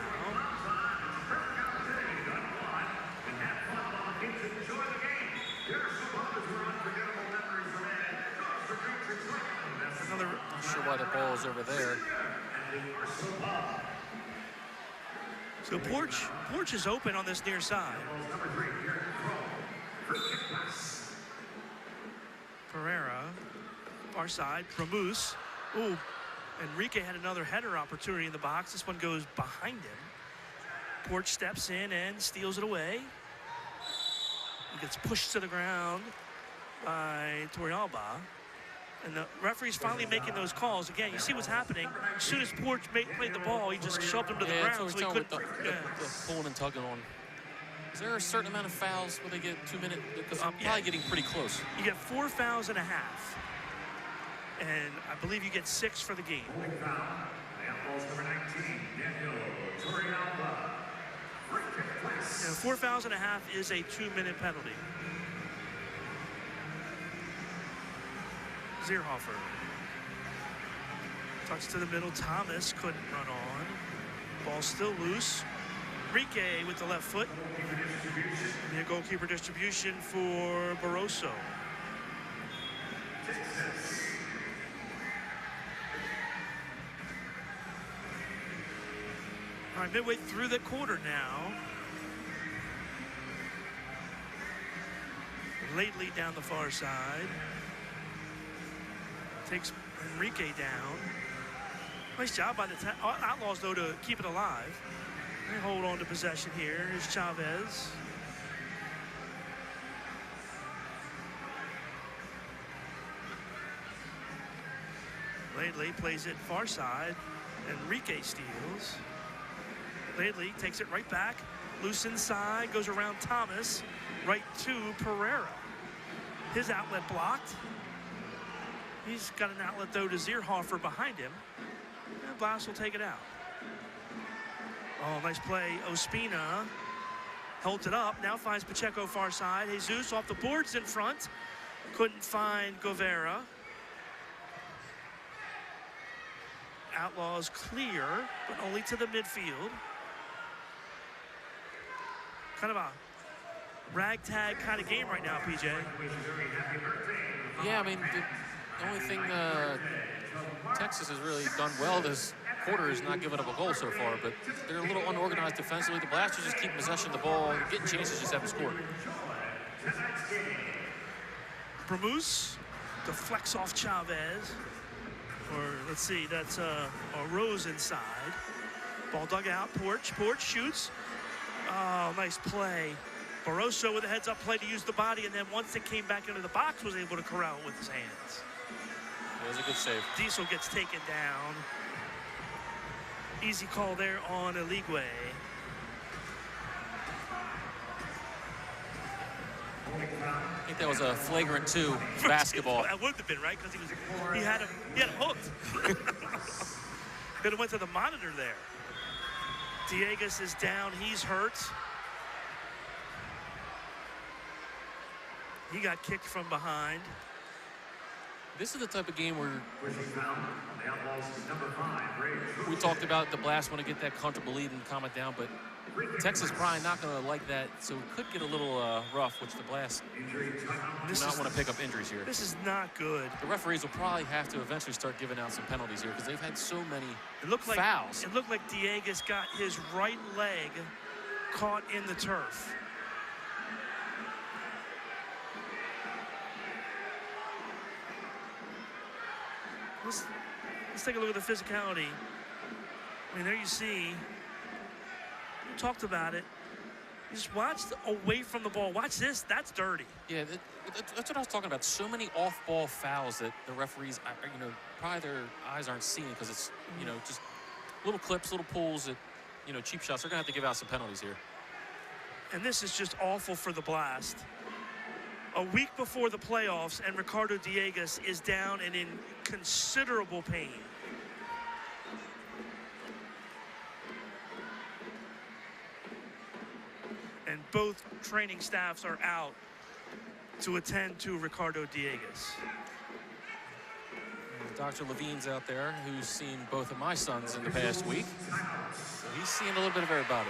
Not sure why the ball is over there. So Porch is open on this near side. Pereira, far side. Vermoose. Ooh, Enrique had another header opportunity in the box. This one goes behind him. Porch steps in and steals it away. He gets pushed to the ground by Torrealba. And the referee's finally making those calls. Again, you see what's happening. As soon as Porch played the ball, he just shoved him to the ground. So he couldn't. The pulling and tugging on. Is there a certain amount of fouls where they get 2 minutes? Because I'm probably getting pretty close. You get 4 fouls and a half. And I believe you get 6 for the game. And 4 fouls and a half is a 2-minute penalty. Zierhofer. Touch to the middle. Thomas couldn't run on. Ball still loose. Enrique with the left foot. And a goalkeeper distribution for Barroso. All right, midway through the quarter now. Lately down the far side. Takes Enrique down. Nice job by the Outlaws, though, to keep it alive. They hold on to possession here. Here's Chavez. Lately plays it far side. Enrique steals. Lately takes it right back. Loose inside, goes around Thomas. Right to Pereira. His outlet blocked. He's got an outlet, though, to Zierhofer behind him. And Blast will take it out. Oh, nice play. Ospina holds it up. Now finds Pacheco far side. Jesus off the boards in front. Couldn't find Govera. Outlaws clear, but only to the midfield. Kind of a ragtag kind of game right now, PJ. Yeah, I mean, the only thing Texas has really done well this quarter is not giving up a goal so far, but they're a little unorganized defensively. The Blasters just keep possession of the ball, getting chances, just haven't scored. Vermoose deflects off Chavez. Or let's see, that's a Rose inside. Ball dug out. Porch shoots. Oh, nice play. Barroso with a heads-up play to use the body, and then once it came back into the box, was able to corral it with his hands. It was a good save. Diesel gets taken down. Easy call there on Eligwe. I think that was a flagrant 2 basketball. That would have been right because he had him hooked. Could have went to the monitor there. Diegas is down. He's hurt. He got kicked from behind. This is the type of game where we talked about the Blast want to get that comfortable lead and calm it down, but Texas probably not going to like that, so it could get a little rough, which the Blast do not want to pick up injuries here. This is not good. The referees will probably have to eventually start giving out some penalties here because they've had so many fouls. It looked like Diegas got his right leg caught in the turf. Let's take a look at the physicality. I mean, there you see. We talked about it. You just watched away from the ball. Watch this. That's dirty. Yeah, that's what I was talking about. So many off-ball fouls that the referees, probably their eyes aren't seeing because it's, just little clips, little pulls, cheap shots. They're going to have to give out some penalties here. And this is just awful for the Blast. A week before the playoffs, and Ricardo Diegas is down and in considerable pain. And both training staffs are out to attend to Ricardo Diegas. Dr. Levine's out there, who's seen both of my sons in the past week. So he's seen a little bit of everybody.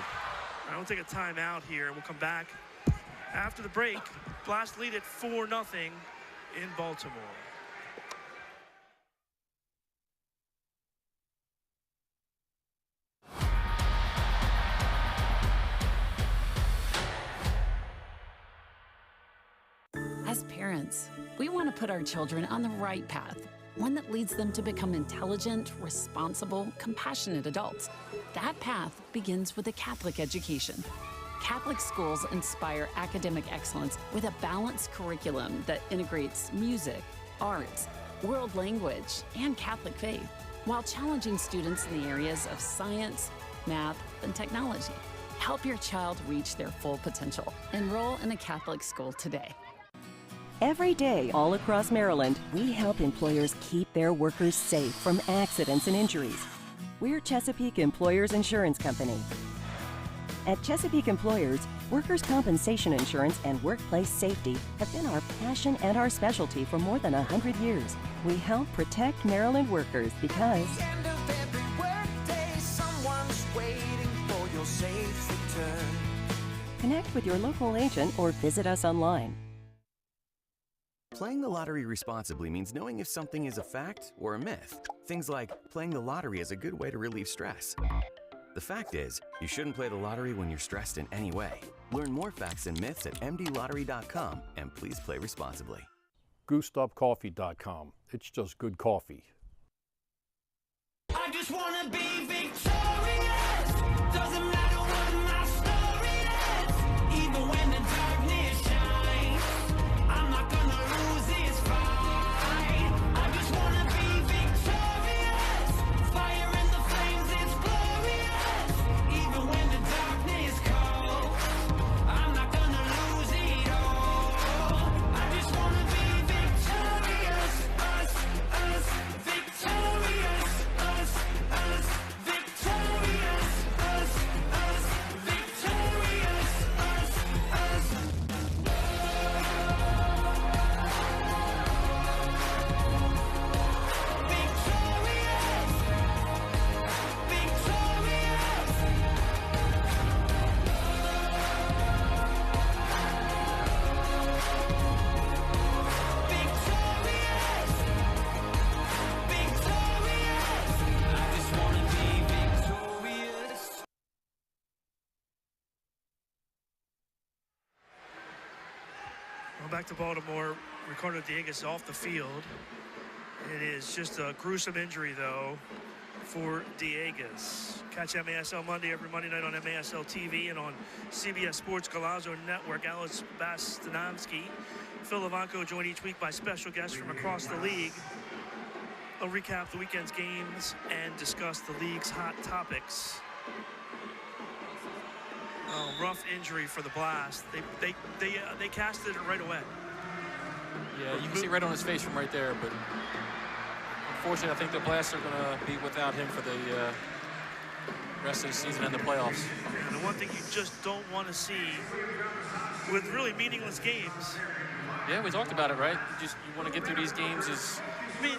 I will take a timeout here. We'll come back after the break. Blast lead at 4-0 in Baltimore. As parents, we want to put our children on the right path, one that leads them to become intelligent, responsible, compassionate adults. That path begins with a Catholic education. Catholic schools inspire academic excellence with a balanced curriculum that integrates music, arts, world language, and Catholic faith, while challenging students in the areas of science, math, and technology. Help your child reach their full potential. Enroll in a Catholic school today. Every day, all across Maryland, we help employers keep their workers safe from accidents and injuries. We're Chesapeake Employers Insurance Company. At Chesapeake Employers, workers' compensation insurance and workplace safety have been our passion and our specialty for more than 100 years. We help protect Maryland workers because End of every workday, someone's waiting for your safe return. connect with your local agent or visit us online. Playing the lottery responsibly means knowing if something is a fact or a myth. Things like playing the lottery is a good way to relieve stress. The fact is, you shouldn't play the lottery when you're stressed in any way. Learn more facts and myths at mdlottery.com and please play responsibly. GoosedUpCoffee.com. It's just good coffee. I just wanna be victorious. Doesn't matter what my story is. Even when the darkness shines, I'm not gonna lose this fight. I just wanna be victorious. Fire in the flames, it's glorious. Even when the darkness comes, I'm not gonna lose it all. I just wanna be victorious. Us, victorious. Us, victorious. Us, victorious. Us. Well, back to Baltimore. Ricardo Diegas is off the field. It is just a gruesome injury, though, for Diegas. Catch MASL Monday every Monday night on MASL TV and on CBS Sports Galazzo Network. Alex Bastanovsky, Phil Levanko, joined each week by special guests from across the league. I'll recap the weekend's games and discuss the league's hot topics. Oh, rough injury for the Blast. They casted it right away. Yeah, you can see right on his face from right there, but unfortunately, I think the Blast are going to be without him for the rest of the season and the playoffs. And the one thing you just don't want to see with really meaningless games. Yeah, we talked about it, right? You want to get through these games as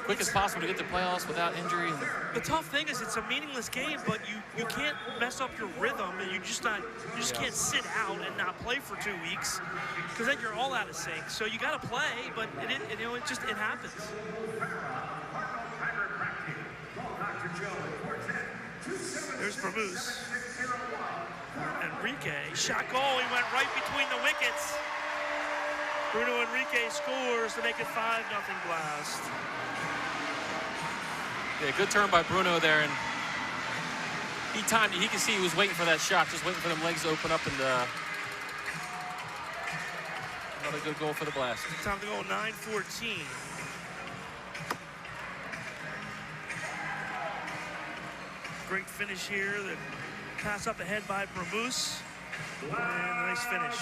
quick as possible to get to playoffs without injury. And the tough thing is it's a meaningless game, but you can't mess up your rhythm, and you just can't sit out and not play for 2 weeks, because then you're all out of sync. So you got to play, but it happens. There's Vermoose. Enrique, shot goal, he went right between the wickets. Bruno Enrique scores to make it 5-0 Blast. Yeah, good turn by Bruno there, and he timed it. He can see he was waiting for that shot, just waiting for them legs to open up, and another good goal for the Blast. Time to go 9-14. Great finish here. The pass up ahead by Vermoose. And a nice finish.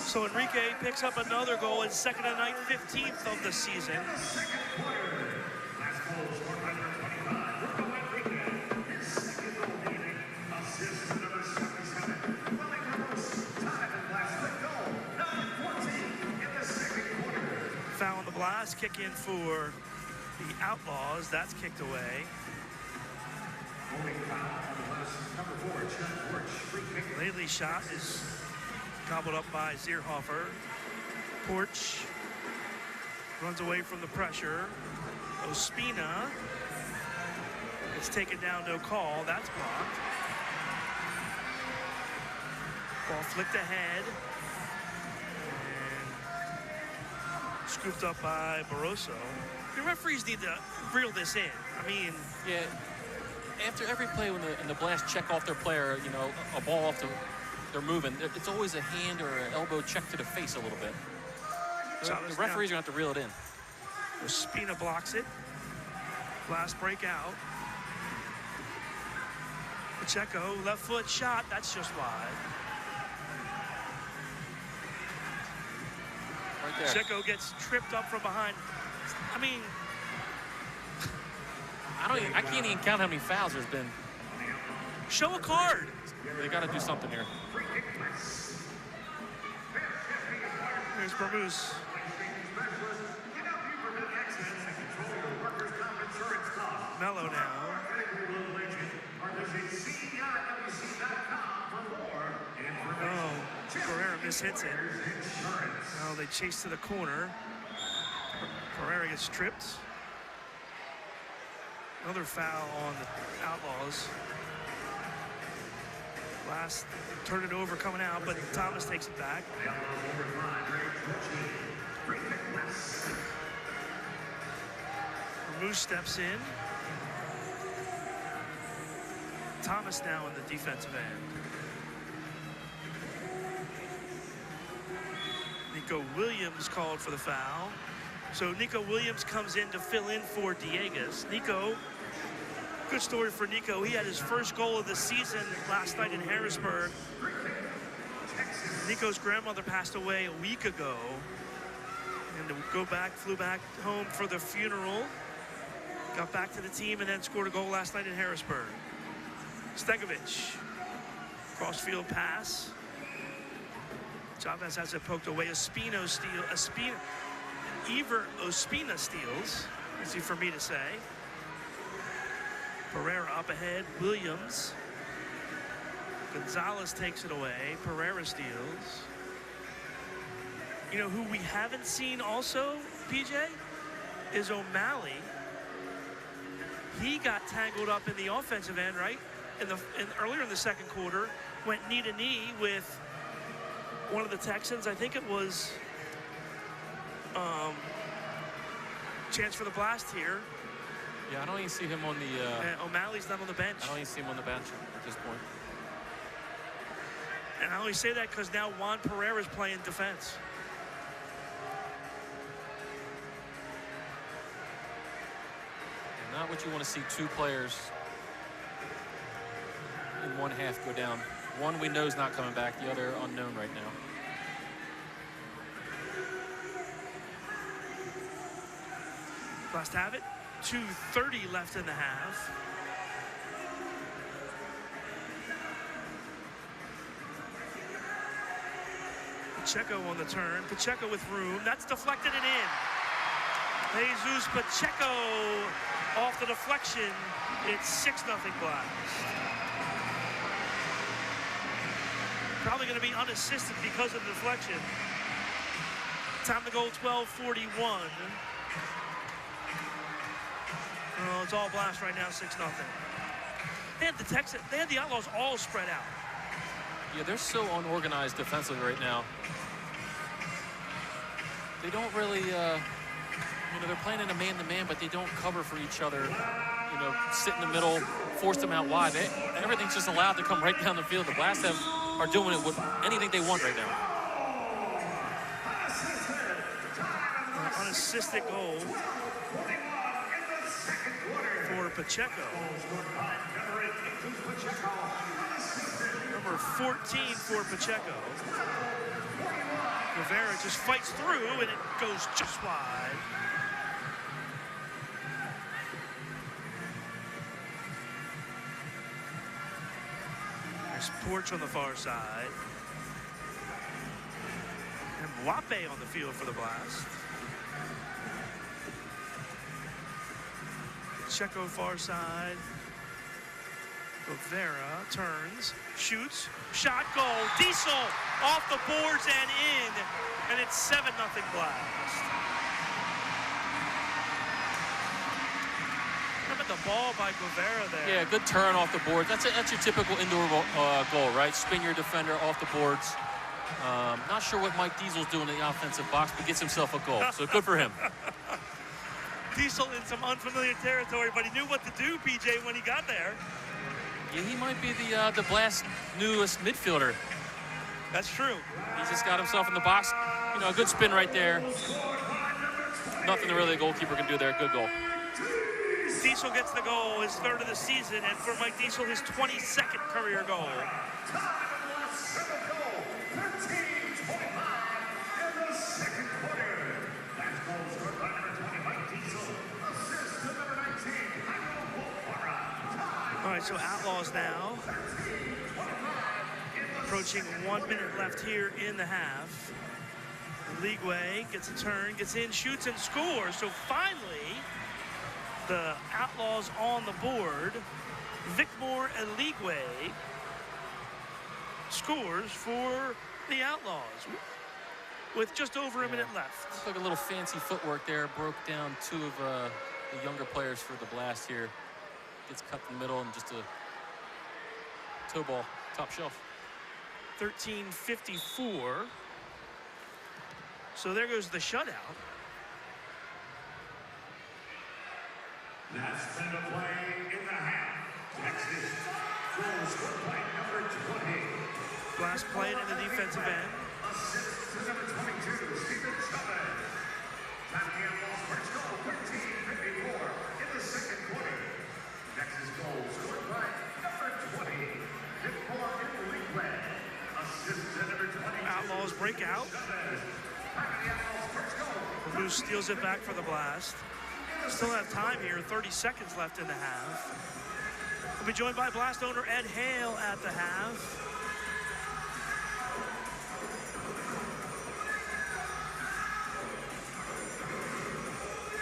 So Enrique picks up another goal, his second tonight, 15th of the season. Foul on the Blast, kick in for the Outlaws. That's kicked away. Lately shot is gobbled up by Zierhofer. Porch runs away from the pressure. Ospina is taken down, no call. That's blocked. Ball flicked ahead. And scooped up by Barroso. The referees need to reel this in. I mean, yeah. After every play when the Blast check off their player, a ball off they're moving, it's always a hand or an elbow check to the face a little bit. The referees are going to have to reel it in. Ospina blocks it. Blast break out. Pacheco, left foot shot. That's just wide. Right there. Pacheco gets tripped up from behind. I mean, I can't even count how many fouls there's been. Show a card. They got to do something here. Here's Vermoose. Mello now. Oh, Pereira mishits it. Now they chase to the corner. Pereira gets tripped. Another foul on the Outlaws. Blast turn it over coming out, but Thomas takes it back. Vermoose steps in. Thomas now in the defensive end. Nico Williams called for the foul. So Nico Williams comes in to fill in for Diegas. Nico, good story for Nico. He had his first goal of the season last night in Harrisburg. Nico's grandmother passed away a week ago. And to flew back home for the funeral. Got back to the team and then scored a goal last night in Harrisburg. Stegovic, crossfield pass. Chavez has it poked away. Ospina steals, easy for me to say. Pereira up ahead, Williams. Gonzalez takes it away, Pereira steals. You know who we haven't seen also, PJ, is O'Malley. He got tangled up in the offensive end, right? Earlier in the second quarter, went knee to knee with one of the Texans. I think it was chance for the Blast here. Yeah, I don't even see him on the. And O'Malley's not on the bench. I don't even see him on the bench at this point. And I only say that because now Juan Pereira's playing defense. And not what you want to see two players in one half go down. One we know is not coming back, the other unknown right now. Blast have it. 2:30 left in the half. Pacheco on the turn. Pacheco with room. That's deflected and in. Jesus Pacheco off the deflection. It's 6-0 Blast. Probably going to be unassisted because of the deflection. Time to go 12:41. Oh, it's all Blast right now, 6-0. They had the Outlaws all spread out. Yeah, they're so unorganized defensively right now. They don't really, you know, they're playing in a man-to-man, but they don't cover for each other. You know, sit in the middle, force them out wide. Everything's just allowed to come right down the field. The Blast are doing it with anything they want right now. Unassisted goal for Pacheco. Number 14 for Pacheco. Rivera just fights through and it goes just wide. There's Porch on the far side. And Wape on the field for the Blast. Pacheco far side. Rivera turns, shoots, shot, goal. Diesel off the boards and in, and it's 7-0 Blast. Remember the ball by Guevara there. Yeah, good turn off the board. That's your typical indoor goal, right? Spin your defender off the boards. Not sure what Mike Diesel's doing in the offensive box, but gets himself a goal. So good for him. Diesel in some unfamiliar territory, but he knew what to do, PJ, when he got there. Yeah, he might be the Blast newest midfielder. That's true. He's just got himself in the box. You know, a good spin right there. Nothing really a goalkeeper can do there. Good goal. Diesel gets the goal, his third of the season, and for Mike Diesel, his 22nd career goal. All right, so Outlaws now approaching 1 minute left here in the half. Ligwe gets a turn, gets in, shoots, and scores. So finally, the Outlaws on the board. Vicmore and Ligwe scores for the Outlaws with just over a minute left. Looks like a little fancy footwork there. Broke down two of the younger players for the Blast here. Gets cut in the middle and just a toe ball, top shelf. 13:54. So there goes the shutout. That's been a play in the half. Texas goes for play number 20. Blast playing in the defensive end. Assist to number 22, Stephen Chavez. Tapping Outlaws first goal, 13:54 in the second quarter. Texas goal scored by number 20, Vicmore and Ligwe. Assist to number 20. Outlaws break out. Moose steals it back for the Blast. Still have time here, 30 seconds left in the half. We'll be joined by Blast owner Ed Hale at the half.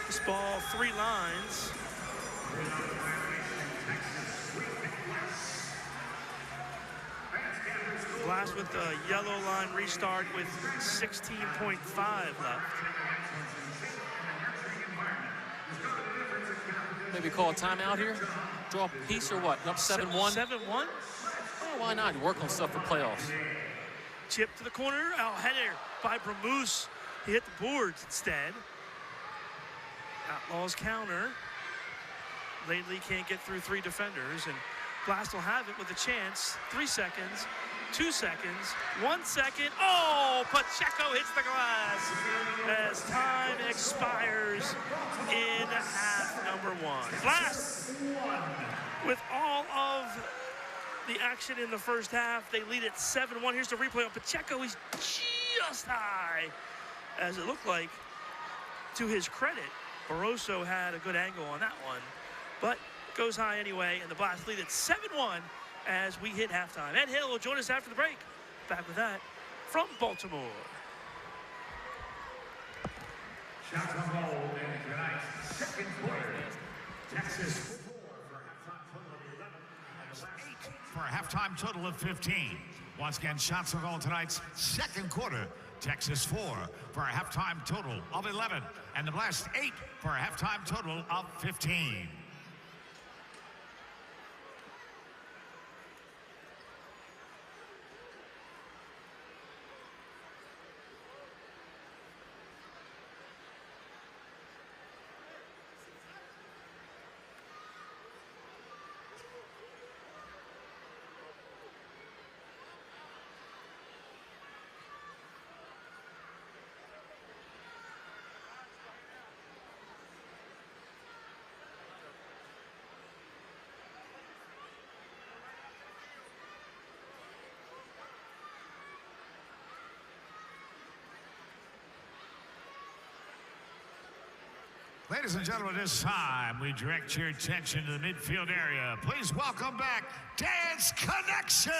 This ball, 3 lines. Blast with the yellow line restart with 16.5 left. Maybe call a timeout here? Draw a piece or what? Up 7-1? 7-1? Well, why not? Work on stuff for playoffs. Chip to the corner. Oh, header by Bramoose. He hit the boards instead. Outlaws counter. Lately can't get through 3 defenders, and Blast will have it with a chance. 3 seconds, 2 seconds, 1 second. Oh, Pacheco hits the glass as time expires in half number 1. Blast with all of the action in the first half. They lead at 7-1. Here's the replay on Pacheco. He's just high, as it looked like, to his credit, Barroso had a good angle on that one, but goes high anyway, and the Blast lead at 7-1 as we hit halftime. Ed Hill will join us after the break. Back with that from Baltimore. Shots on goal in tonight's second quarter. Texas 4 for a halftime total of 11, and the Blast 8 for a halftime total of 15. Once again, shots on goal in tonight's second quarter. Texas 4 for a halftime total of 11, and the Blast 8 for a halftime total of 15. Ladies and gentlemen, this time we direct your attention to the midfield area. Please welcome back Dance Connections.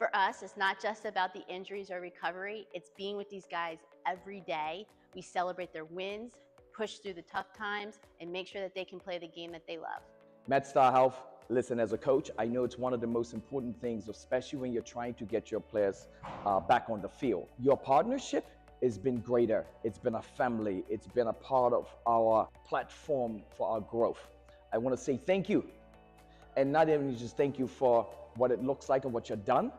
For us, it's not just about the injuries or recovery, it's being with these guys every day. We celebrate their wins, push through the tough times, and make sure that they can play the game that they love. MedStar Health, listen, as a coach, I know it's one of the most important things, especially when you're trying to get your players back on the field. Your partnership has been greater. It's been a family. It's been a part of our platform for our growth. I want to say thank you. And not even just thank you for what it looks like and what you've done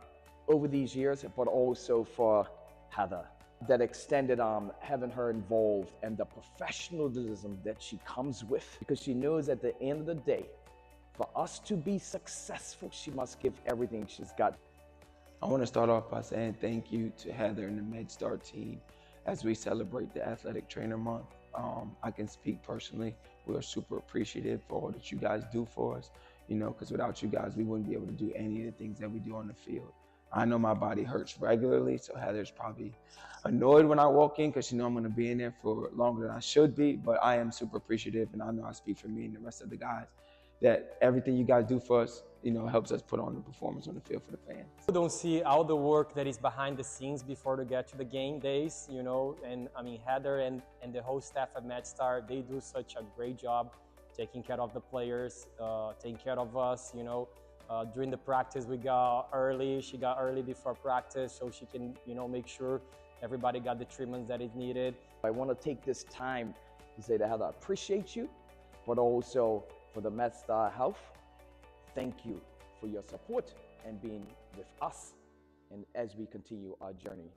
over these years, but also for Heather. That extended arm, having her involved, and the professionalism that she comes with, because she knows at the end of the day, for us to be successful, she must give everything she's got. I want to start off by saying thank you to Heather and the MedStar team as we celebrate the Athletic Trainer Month. I can speak personally. We are super appreciative for all that you guys do for us, you know, because without you guys, we wouldn't be able to do any of the things that we do on the field. I know my body hurts regularly, so Heather's probably annoyed when I walk in because she knows I'm going to be in there for longer than I should be, but I am super appreciative, and I know I speak for me and the rest of the guys, that everything you guys do for us, you know, helps us put on the performance on the field for the fans. You don't see all the work that is behind the scenes before to get to the game days, you know, and I mean, Heather and the whole staff at MedStar, they do such a great job taking care of the players, taking care of us, you know. During the practice, we got early. She got early before practice so she can, you know, make sure everybody got the treatments that is needed. I want to take this time to say to Heather, I appreciate you, but also for the MedStar Health, thank you for your support and being with us and as we continue our journey.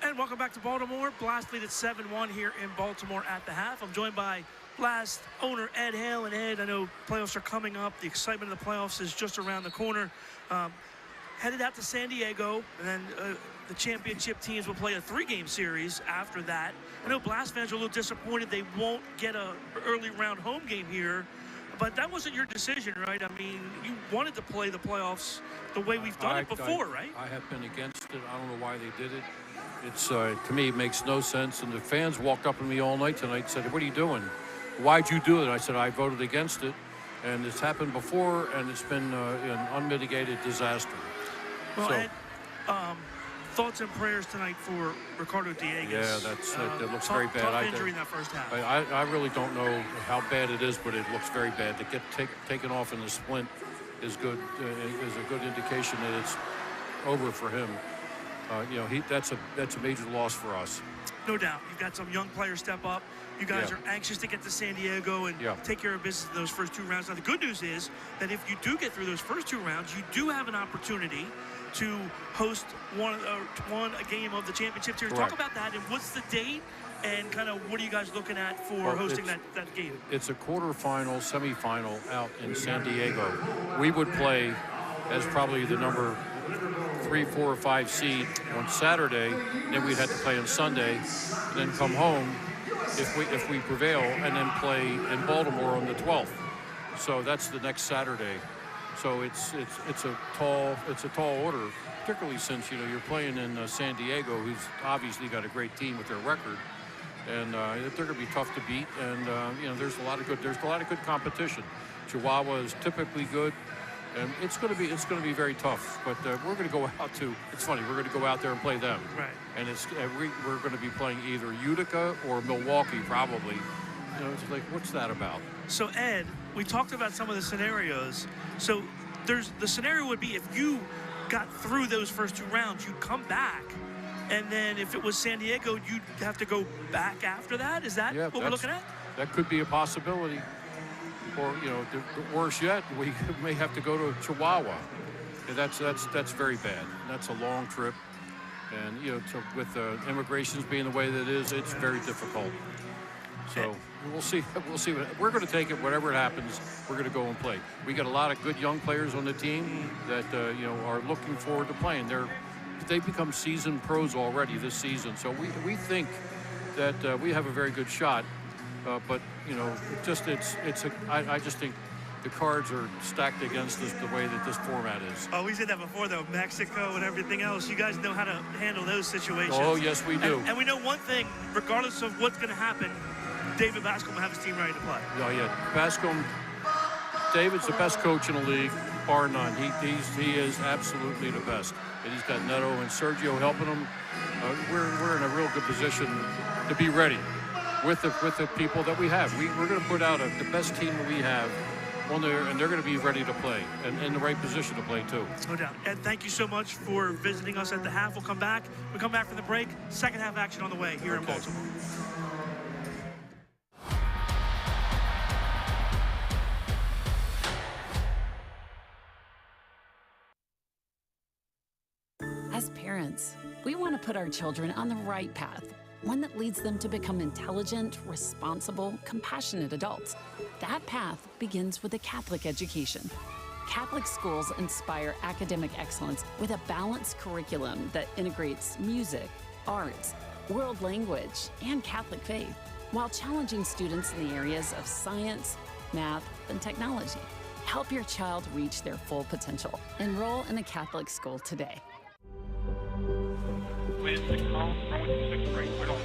And welcome back to Baltimore. Blast lead at 7-1 here in Baltimore at the half. I'm joined by Blast owner Ed Hale. And Ed, I know playoffs are coming up. The excitement of the playoffs is just around the corner. Headed out to San Diego, and then the championship teams will play a 3-game series after that. I know Blast fans are a little disappointed they won't get an early round home game here, but that wasn't your decision, right? I mean, you wanted to play the playoffs the way we've done it before, right? I have been against it. I don't know why they did it. It's to me, it makes no sense. And the fans walked up to me all night tonight and said, "What are you doing? Why'd you do it?" I said, "I voted against it, and it's happened before, and it's been an unmitigated disaster." Well, Ed, thoughts and prayers tonight for Ricardo Diegues. Yeah, that looks very bad. Tough injury in that first half. I really don't know how bad it is, but it looks very bad. To get taken off in the splint is good. Is a good indication that it's over for him. You know, that's a major loss for us. No doubt. You've got some young players step up. You guys are anxious to get to San Diego and take care of business in those first 2 rounds. Now, the good news is that if you do get through those first 2 rounds, you do have an opportunity to host a game of the championship series. Correct. Talk about that, and what's the date, and kind of what are you guys looking at for hosting that game? It's a quarterfinal, semifinal out in San Diego. We would play as probably the number 3, 4, or 5 seed on Saturday, then we'd have to play on Sunday, and then come home if we prevail, and then play in Baltimore on the 12th. So that's the next Saturday. So it's a tall order, particularly since you're playing in San Diego, who's obviously got a great team with their record, and they're going to be tough to beat. And you know, there's a lot of good competition. Chihuahua is typically good, and it's going to be very tough. But we're going to go out to. It's funny, we're going to go out there and play them. Right. And we're going to be playing either Utica or Milwaukee, probably. You know, it's like, what's that about? So Ed, we talked about some of the scenarios. So the scenario would be if you got through those first 2 rounds, you'd come back. And then if it was San Diego, you'd have to go back after that? Is that what we're looking at? That could be a possibility. Or, you know, worse yet, we may have to go to Chihuahua. That's very bad. That's a long trip. And, you know, with immigrations being the way that it is, it's very difficult. So we'll see. We're going to take it, whatever it happens. We're going to go and play. We got a lot of good young players on the team that you know, are looking forward to playing. They've become seasoned pros already this season. So we think that we have a very good shot. But you know, I just think the cards are stacked against us the way that this format is. Oh, we said that before, though. Mexico and everything else. You guys know how to handle those situations. Oh, yes, we do. And we know one thing, regardless of what's going to happen, David Bascom will have his team ready to play. Oh, yeah. Bascom, David's the best coach in the league, bar none. He is absolutely the best. And he's got Neto and Sergio helping him. We're in a real good position to be ready with the people that we have. We're going to put out the best team that we have on there, and they're going to be ready to play and in the right position to play too. No doubt. Ed, thank you so much for visiting us at the half. We'll come back. We come back from the break. Second half action on the way here in Baltimore. As parents, we want to put our children on the right path, one that leads them to become intelligent, responsible, compassionate adults. That path begins with a Catholic education. Catholic schools inspire academic excellence with a balanced curriculum that integrates music, arts, world language, and Catholic faith, while challenging students in the areas of science, math, and technology. Help your child reach their full potential. Enroll in a Catholic school today. Please, 6 home, wrong with you, 6th grade, wait on.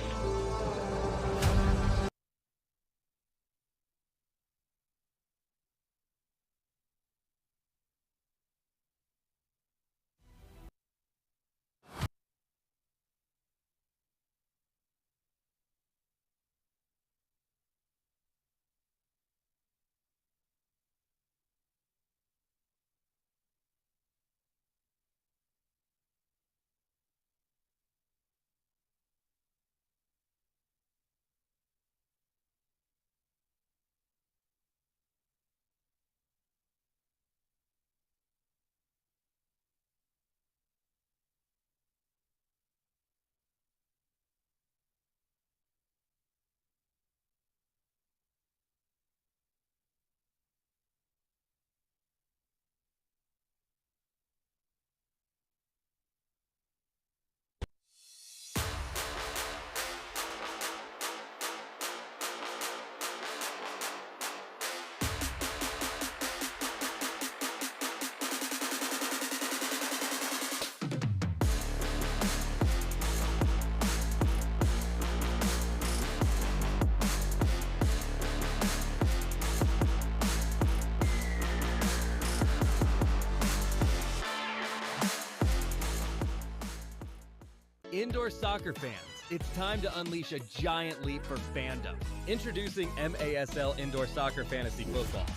Indoor soccer fans, it's time to unleash a giant leap for fandom. Introducing MASL Indoor Soccer Fantasy Football.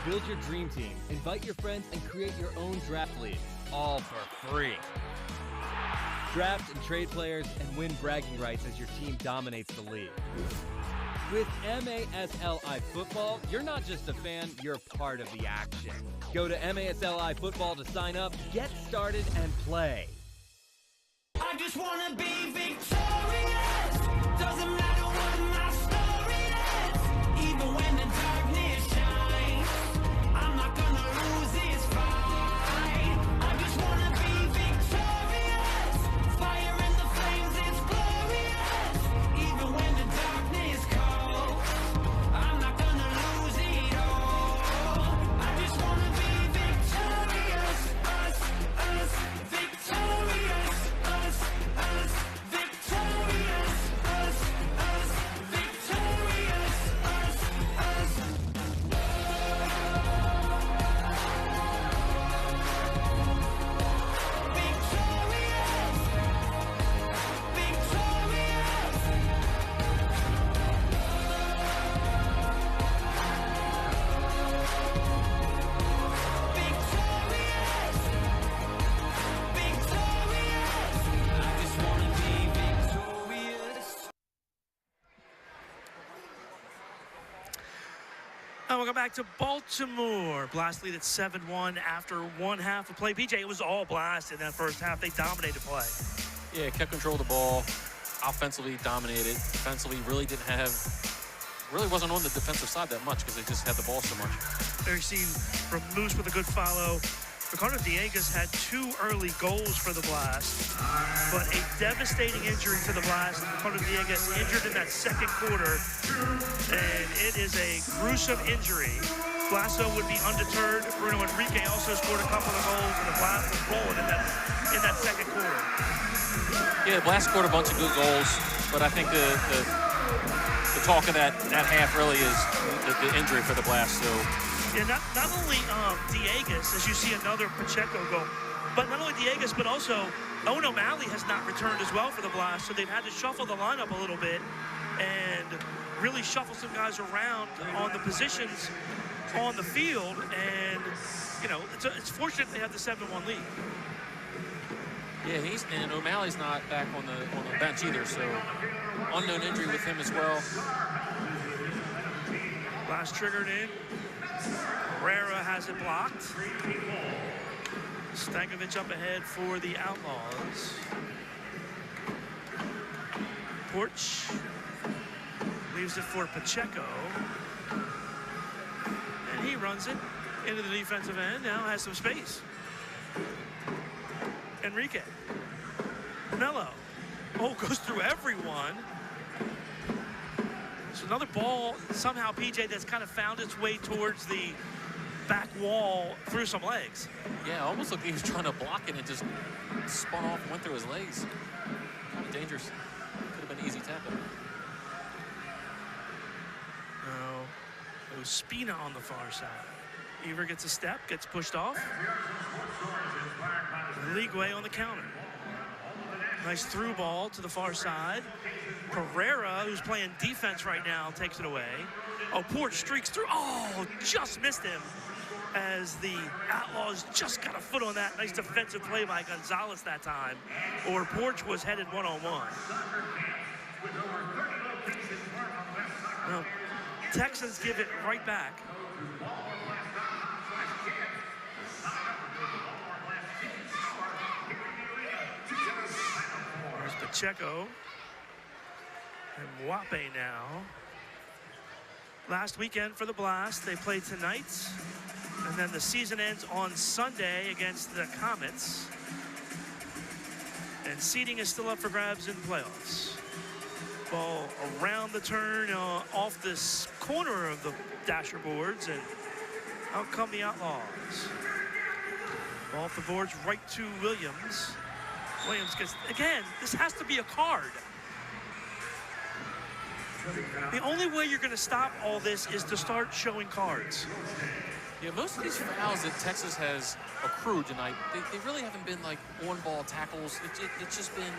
Build your dream team, invite your friends, and create your own draft league, all for free. Draft and trade players and win bragging rights as your team dominates the league. With MASLI Football, you're not just a fan, you're part of the action. Go to MASLI Football to sign up, get started, and play. I just wanna be victorious. Doesn't matter what my story is. Even when the darkness shines, I'm not gonna lose this fight. I just wanna be victorious. Fire in the flames, it's glorious. Even when the darkness calls, I'm not gonna lose it all. I just wanna be victorious. Us, victorious. Victorious. Welcome back to Baltimore. Blast lead at 7-1 after one half of play. BJ, it was all Blast in that first half. They dominated play. Yeah, kept control of the ball. Offensively dominated. Defensively really wasn't on the defensive side that much because they just had the ball so much. There you see from Moose with a good follow. Ricardo Diegas had 2 early goals for the Blast, but a devastating injury to the Blast. Ricardo Diegas injured in that second quarter, and it is a gruesome injury. Blasto would be undeterred. Bruno Enrique also scored a couple of goals, and the Blast was rolling in that second quarter. Yeah, the Blast scored a bunch of good goals, but I think the talk of that half really is the injury for the Blast. So. Yeah, not only Diegas, as you see another Pacheco goal, but not only Diegas, but also Owen O'Malley has not returned as well for the Blast, so they've had to shuffle the lineup a little bit and really shuffle some guys around on the positions on the field, and, you know, it's fortunate they have the 7-1 lead. Yeah, and O'Malley's not back on the bench either, so unknown injury with him as well. Blast triggered in. Herrera has it blocked. Stankovic up ahead for the Outlaws. Porch leaves it for Pacheco. And he runs it into the defensive end. Now has some space. Enrique. Mello. Oh, goes through everyone. So another ball, somehow, PJ, that's kind of found its way towards the back wall through some legs. Yeah, almost like he was trying to block it and just spun off and went through his legs. Kind of dangerous. Could have been an easy tackle. No, Ospina on the far side. Ever gets a step, gets pushed off. Ligwe on the counter. Nice through ball to the far side. Pereira, who's playing defense right now, takes it away. Oh, Porch streaks through. Oh, just missed him as the Outlaws just got a foot on that. Nice defensive play by Gonzalez that time. Or Porch was headed one-on-one. Well, Texans give it right back. There's Pacheco. And Mwape now. Last weekend for the Blast, they play tonight. And then the season ends on Sunday against the Comets. And seeding is still up for grabs in playoffs. Ball around the turn, off this corner of the dasher boards, and out come the Outlaws. Ball off the boards right to Williams. Williams gets, again, this has to be a card. The only way you're going to stop all this is to start showing cards. Yeah, most of these fouls that Texas has accrued tonight, they really haven't been like on-ball tackles. It's just been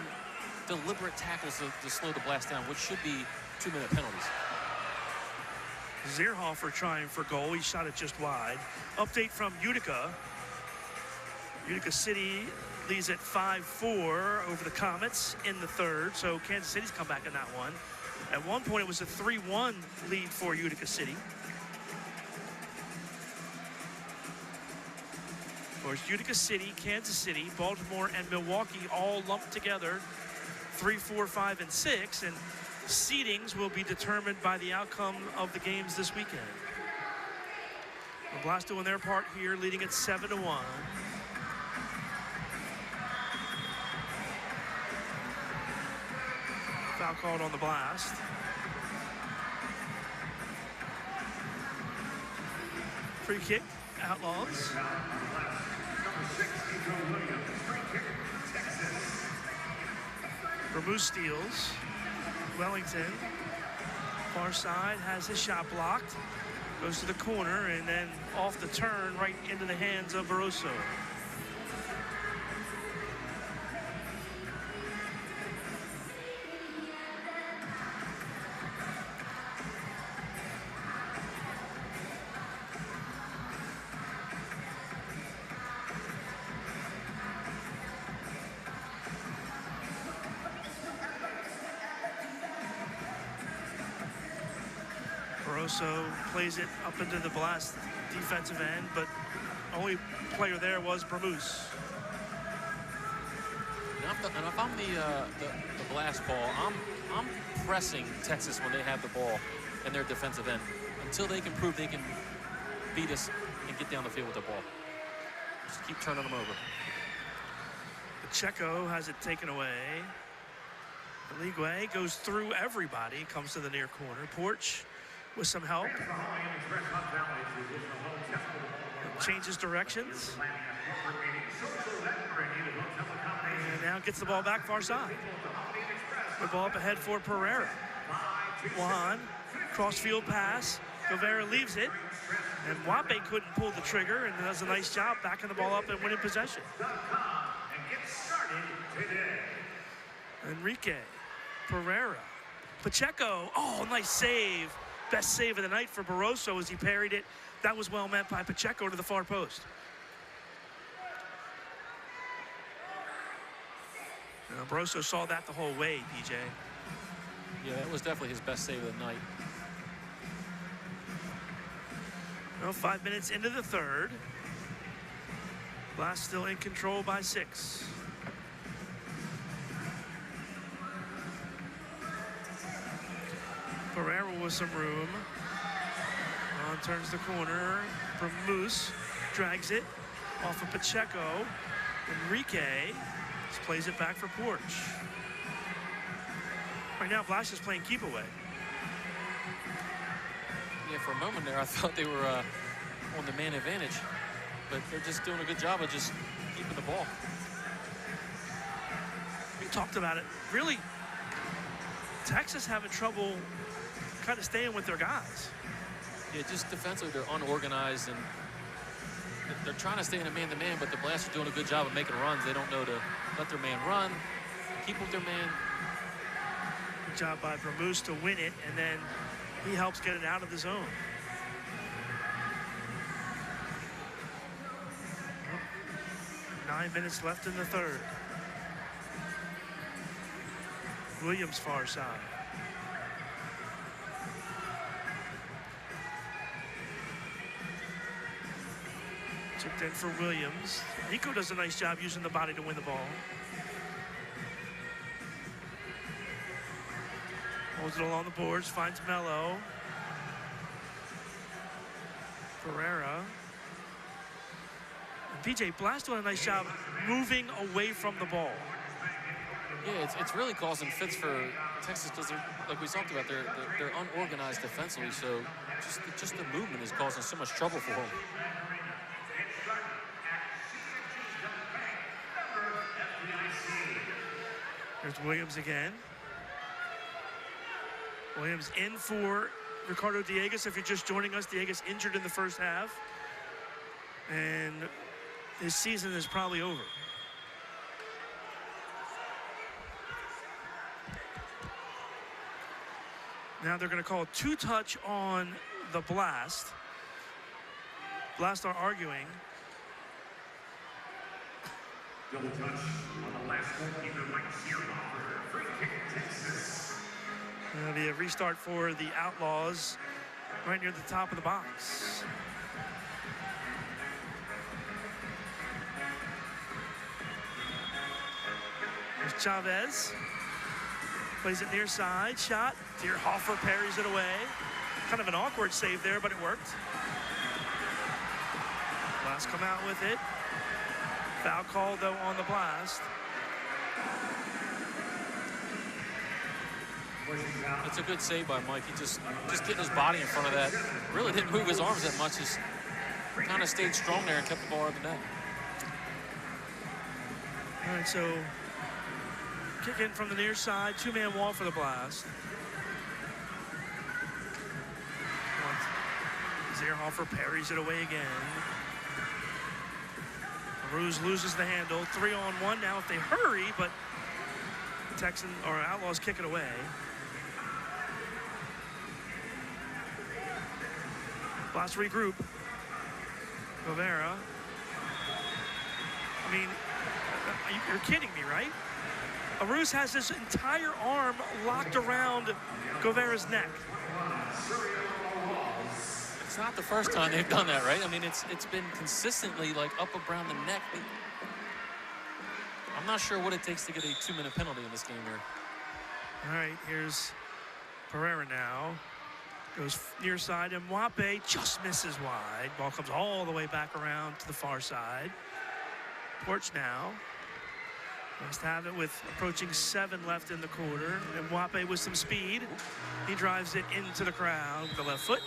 deliberate tackles to slow the Blast down, which should be 2-minute penalties. Zierhofer trying for goal. He shot it just wide. Update from Utica. Utica City leads at 5-4 over the Comets in the third, so Kansas City's come back in that one. At one point, it was a 3-1 lead for Utica City. Of course, Utica City, Kansas City, Baltimore, and Milwaukee all lumped together 3, 4, 5, and 6, and seedings will be determined by the outcome of the games this weekend. The Blast doing their part here, leading at 7-1. Foul called on the Blast. Free kick, Outlaws. Vermouth steals. Wellington, far side, has his shot blocked. Goes to the corner and then off the turn right into the hands of Barroso. Barroso plays it up into the Blast defensive end, but only player there was Bramuse. And if I'm the Blast ball, I'm pressing Texas when they have the ball in their defensive end until they can prove they can beat us and get down the field with the ball. Just keep turning them over. Pacheco has it taken away. Ligwe goes through everybody, comes to the near corner. Porch with some help. Changes directions. And now gets the ball back far side. The ball up ahead for Pereira. Juan, cross-field pass. Guevara leaves it. And Wape couldn't pull the trigger and does a nice job backing the ball up and winning possession. Enrique, Pereira, Pacheco. Oh, nice save. Best save of the night for Barroso as he parried it. That was well met by Pacheco to the far post. Now, Barroso saw that the whole way, DJ. Yeah, that was definitely his best save of the night. Well, 5 minutes into the third. Blast still in control by 6. Pereira with some room. Turns the corner from Moose. Drags it off of Pacheco. Enrique just plays it back for Porch. Right now, Blast is playing keep away. Yeah, for a moment there, I thought they were on the man advantage, but they're just doing a good job of just keeping the ball. We talked about it. Really, Texas having trouble kind of staying with their guys. Yeah, just defensively, they're unorganized, and they're trying to stay in a man-to-man, but the Blast are doing a good job of making runs. They don't know to let their man run, keep with their man. Good job by Bramuse to win it, and then he helps get it out of the zone. Well, 9 minutes left in the third. Williams far side. Tipped in for Williams. Nico does a nice job using the body to win the ball. Holds it along the boards, finds Mello. Pereira. And PJ Blast doing a nice job moving away from the ball. Yeah, it's really causing fits for Texas because they're, like we talked about, they're unorganized defensively. So just the movement is causing so much trouble for them. There's Williams again. Williams in for Ricardo Dieguez. If you're just joining us, Dieguez injured in the first half. And his season is probably over. Now they're going to call a two-touch on the Blast. Blast are arguing. Double touch on the last goalkeeper, Mike Searhofer. Free kick, Texas. That'll be a restart for the Outlaws right near the top of the box. There's Chavez. Plays it near side. Shot. Deerhofer parries it away. Kind of an awkward save there, but it worked. Blast come out with it. Foul call, though, on the Blast. It's a good save by Mike. He just getting his body in front of that. Really didn't move his arms that much. Just kind of stayed strong there and kept the ball out of the net. All right, so kick in from the near side. Two-man wall for the Blast. Zierhofer parries it away again. Ruse loses the handle. 3-on-1 now if they hurry, but Texan or Outlaws kick it away. Blast regroup. Guevara. I mean, you're kidding me, right? Aruz has this entire arm locked around Guevara's neck. It's not the first time they've done that, right? I mean, it's been consistently like up around the neck. I'm not sure what it takes to get a 2-minute penalty in this game here. All right, here's Pereira now. Goes near side, and Mwape just misses wide. Ball comes all the way back around to the far side. Porch now. Must have it with approaching 7 left in the quarter. And Mwape with some speed. He drives it into the crowd with the left foot.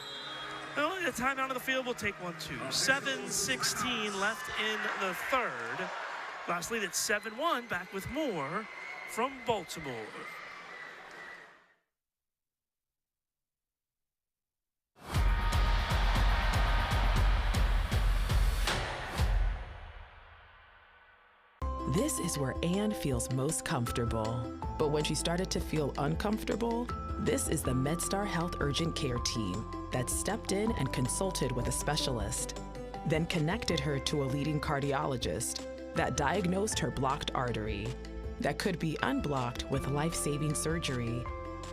Well, a timeout on the field will take 1-2. 7:16 left in the third. Last lead at 7-1. Back with more from Baltimore. This is where Anne feels most comfortable. But when she started to feel uncomfortable, this is the MedStar Health Urgent Care team that stepped in and consulted with a specialist, then connected her to a leading cardiologist that diagnosed her blocked artery that could be unblocked with life-saving surgery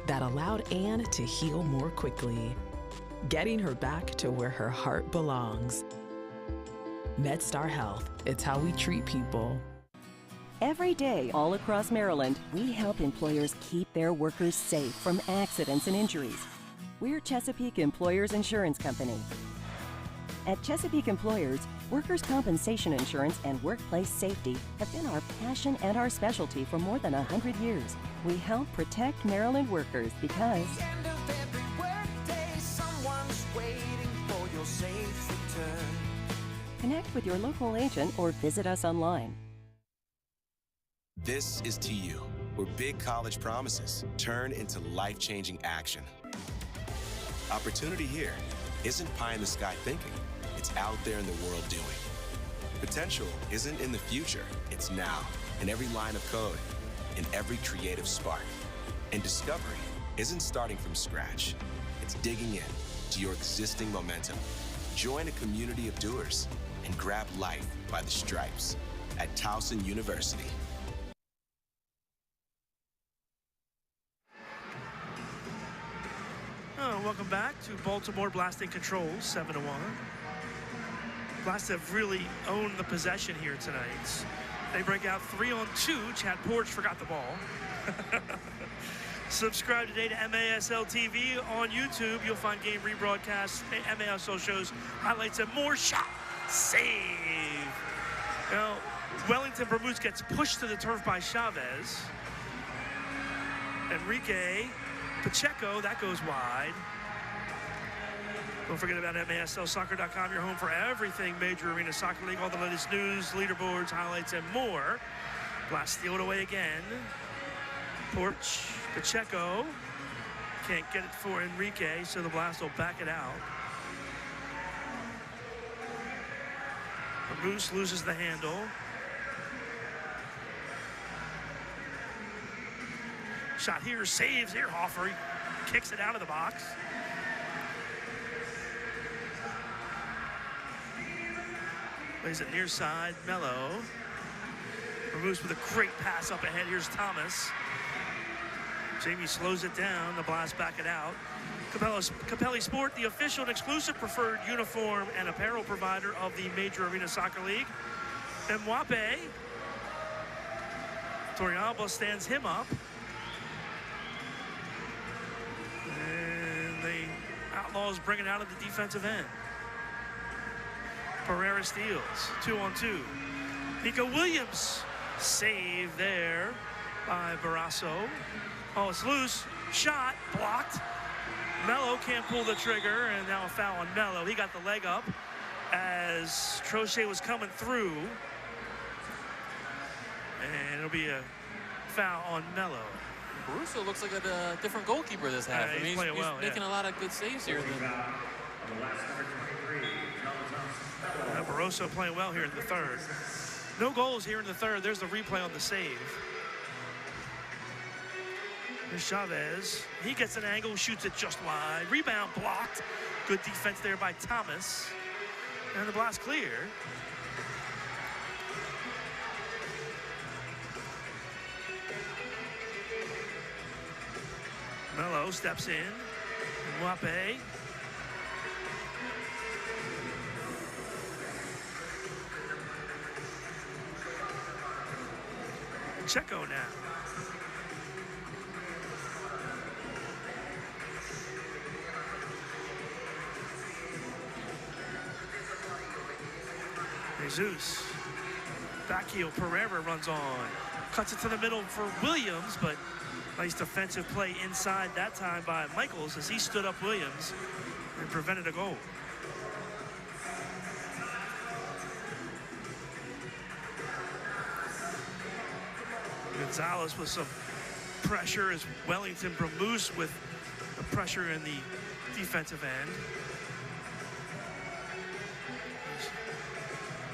that allowed Anne to heal more quickly, getting her back to where her heart belongs. MedStar Health, it's how we treat people. Every day, all across Maryland, we help employers keep their workers safe from accidents and injuries. We're Chesapeake Employers Insurance Company. At Chesapeake Employers, workers' compensation insurance and workplace safety have been our passion and our specialty for more than 100 years. We help protect Maryland workers because connect with your local agent or visit us online. This is TU, where big college promises turn into life-changing action. Opportunity here isn't pie-in-the-sky thinking. It's out there in the world doing. Potential isn't in the future. It's now, in every line of code, in every creative spark. And discovery isn't starting from scratch. It's digging in to your existing momentum. Join a community of doers and grab life by the stripes at Towson University. Welcome back to Baltimore Blast in control, 7-1. Blast have really owned the possession here tonight. They break out 3-on-2. Chad Porch forgot the ball. Subscribe today to MASL TV on YouTube. You'll find game rebroadcasts, MASL shows, highlights, and more. Shot, save. Now, Wellington Vermouth gets pushed to the turf by Chavez. Enrique Pacheco, that goes wide. Don't forget about MASLsoccer.com, your home for everything Major Arena Soccer League, all the latest news, leaderboards, highlights, and more. Blast steal it away again. Porch, Pacheco, can't get it for Enrique, so the Blast will back it out. Moose loses the handle. Shot here, saves here, Hoffer, kicks it out of the box. Plays it near side, Mello. Vermouth with a great pass up ahead. Here's Thomas. Jamie slows it down. The Blast back it out. Capelli Sport, the official and exclusive preferred uniform and apparel provider of the Major Arena Soccer League. And Mwape. Torrealba stands him up. And the Outlaws bring it out of the defensive end. Pereira steals, 2-on-2. Nico Williams, save there by Barrasso. Oh, it's loose, shot, blocked. Mello can't pull the trigger, and now a foul on Mello. He got the leg up as Trochet was coming through. And it'll be a foul on Mello. Barrasso looks like a different goalkeeper this half. He's playing well, making a lot of good saves here. Barroso playing well here in the third. No goals here in the third. There's the replay on the save. Here's Chavez. He gets an angle, shoots it just wide. Rebound blocked. Good defense there by Thomas. And the Blast clear. Mello steps in. Mwape. Pacheco now. Jesus. Back heel, Pereira runs on. Cuts it to the middle for Williams, but nice defensive play inside that time by Michaels as he stood up Williams and prevented a goal. Gonzalez with some pressure as Wellington Bramuse with the pressure in the defensive end.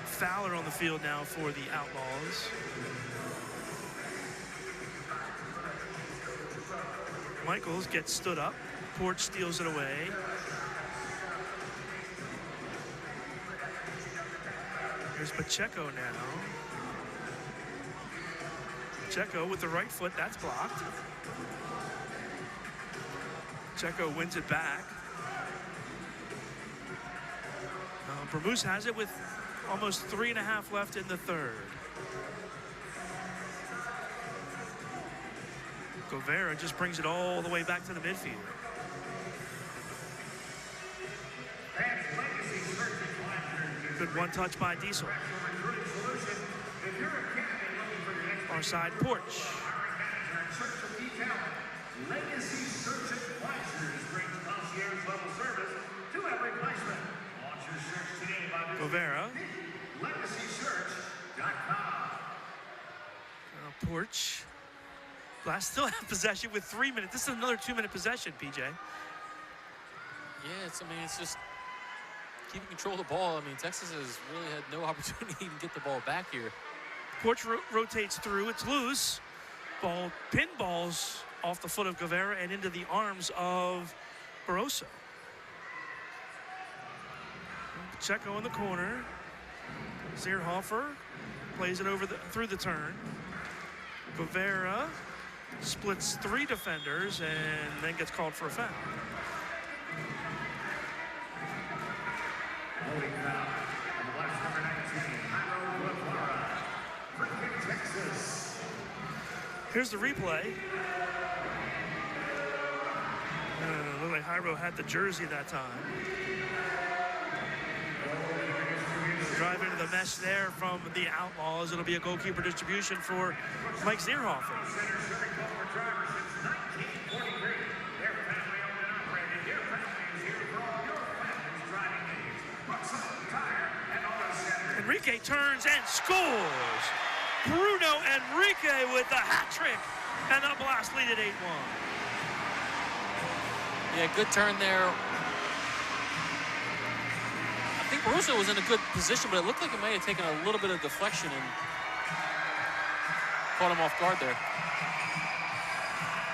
Fowler on the field now for the Outlaws. Michaels gets stood up. Porch steals it away. Here's Pacheco now. Pacheco with the right foot, that's blocked. Pacheco wins it back. Bramuse has it with almost 3.5 left in the third. Guevara just brings it all the way back to the midfield. Good one touch by Diesel. Our side, Porch. Legacy Search Advisors brings concierge level service to every placement. Launch your search today by Guevara. LegacySearch.com. Porch. Blast still have possession with 3 minutes. This is another 2-minute possession, PJ. Yeah, it's just keeping control of the ball. I mean, Texas has really had no opportunity to get the ball back here. Porch rotates through. It's loose. Ball pinballs off the foot of Guevara and into the arms of Barroso. Pacheco in the corner. Zierhofer plays it over through the turn. Guevara splits 3 defenders and then gets called for a foul. Holding foul on the left, number 19, Pregame, Texas. Here's the replay. Looked like Jairo had the jersey that time. Drive into the mesh there from the Outlaws. It'll be a goalkeeper distribution for Mike Zierhofer. Enrique turns and scores. Bruno Enrique with the hat trick, and the Blast lead at 8-1. Yeah, good turn there. I think Barroso was in a good position, but it looked like it may have taken a little bit of deflection and caught him off guard there.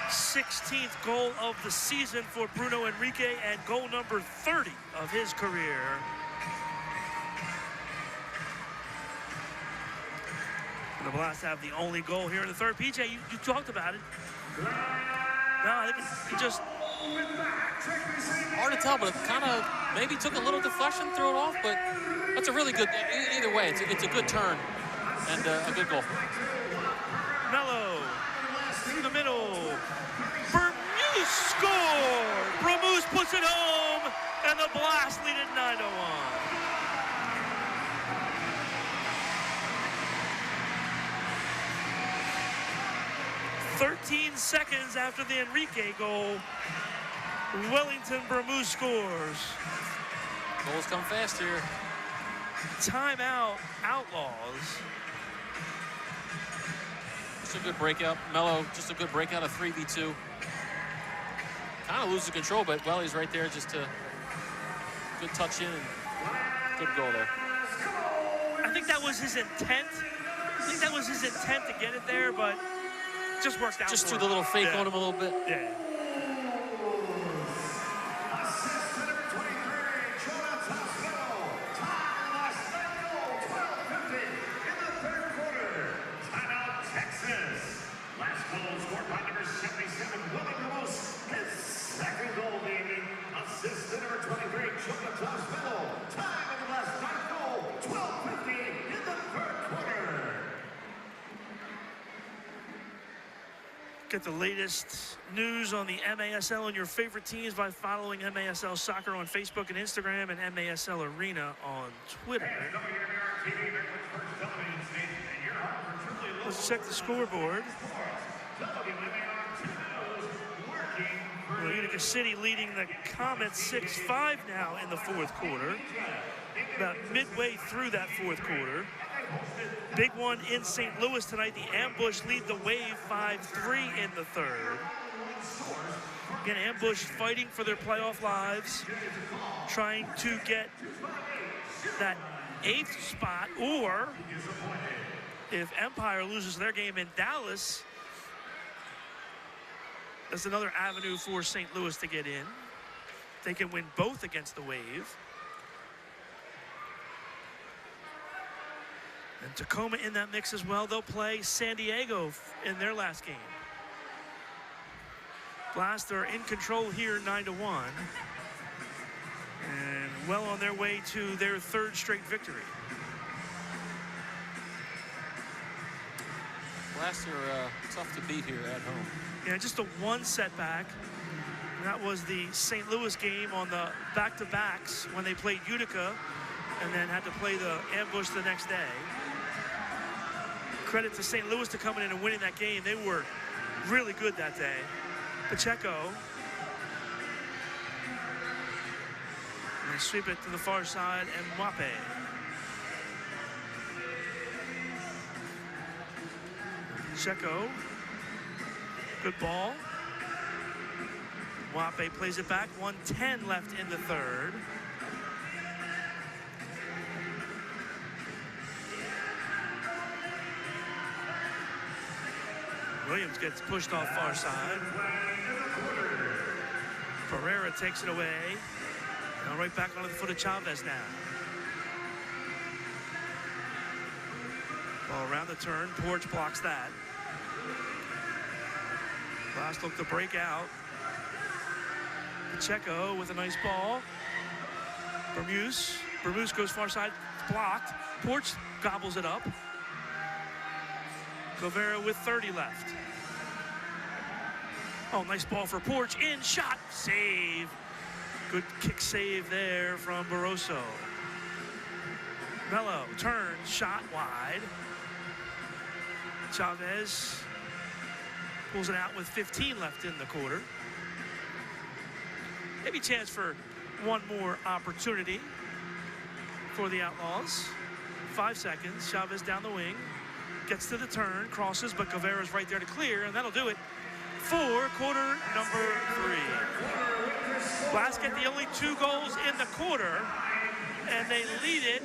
16th goal of the season for Bruno Enrique and goal number 30 of his career. And the Blast have the only goal here in the third. PJ, you talked about it. No, I think he just... Hard to tell, but it kind of maybe took a little deflection, threw it off, but that's a really good, either way, it's a good turn and a good goal. Mello through the middle. Bramuse scored! Bramuse puts it home, and the Blast lead at 9-1. 13 seconds after the Enrique goal, Wellington Bramuse scores. Goals come fast here. Timeout, Outlaws. Just a good breakout. Mello, just a good breakout of 3v2. Kind of loses control, but Welly's right there, just a good touch in and good goal there. I think that was his intent. To get it there, but just worked out. Just threw the little fake on him a little bit. Yeah. Get the latest news on the MASL and your favorite teams by following MASL Soccer on Facebook and Instagram and MASL Arena on Twitter. Let's check the scoreboard. Utica City leading the Comets 6-5 now in the fourth quarter. About midway through that fourth quarter. Big one in St. Louis tonight. The Ambush lead the Wave 5-3 in the third. Again, Ambush fighting for their playoff lives, trying to get that 8th spot, or if Empire loses their game in Dallas, that's another avenue for St. Louis to get in. They can win both against the Wave. And Tacoma in that mix as well. They'll play San Diego in their last game. Blast are in control here, 9-1. And well on their way to their 3rd straight victory. Blast are tough to beat here at home. Yeah, just a one setback. And that was the St. Louis game on the back-to-backs when they played Utica and then had to play the Ambush the next day. Credit to St. Louis to coming in and winning that game. They were really good that day. Pacheco. And they sweep it to the far side, and Mwape. Pacheco. Good ball. Mwape plays it back. 1:10 left in the third. Williams gets pushed off far side. Pereira takes it away. Now right back onto the foot of Chavez now. Ball around the turn. Porch blocks that. Blast look to break out. Pacheco with a nice ball. Bermuse. Bermuse goes far side. Blocked. Porch gobbles it up. Guevara with 30 left. Oh, nice ball for Porch. In, shot, save. Good kick save there from Barroso. Mello turns, shot wide. Chavez pulls it out with 15 left in the quarter. Maybe chance for one more opportunity for the Outlaws. 5 seconds. Chavez down the wing. Gets to the turn, crosses, but Guevara's right there to clear, and that'll do it for quarter number 3. Blast get the only 2 goals in the quarter, and they lead it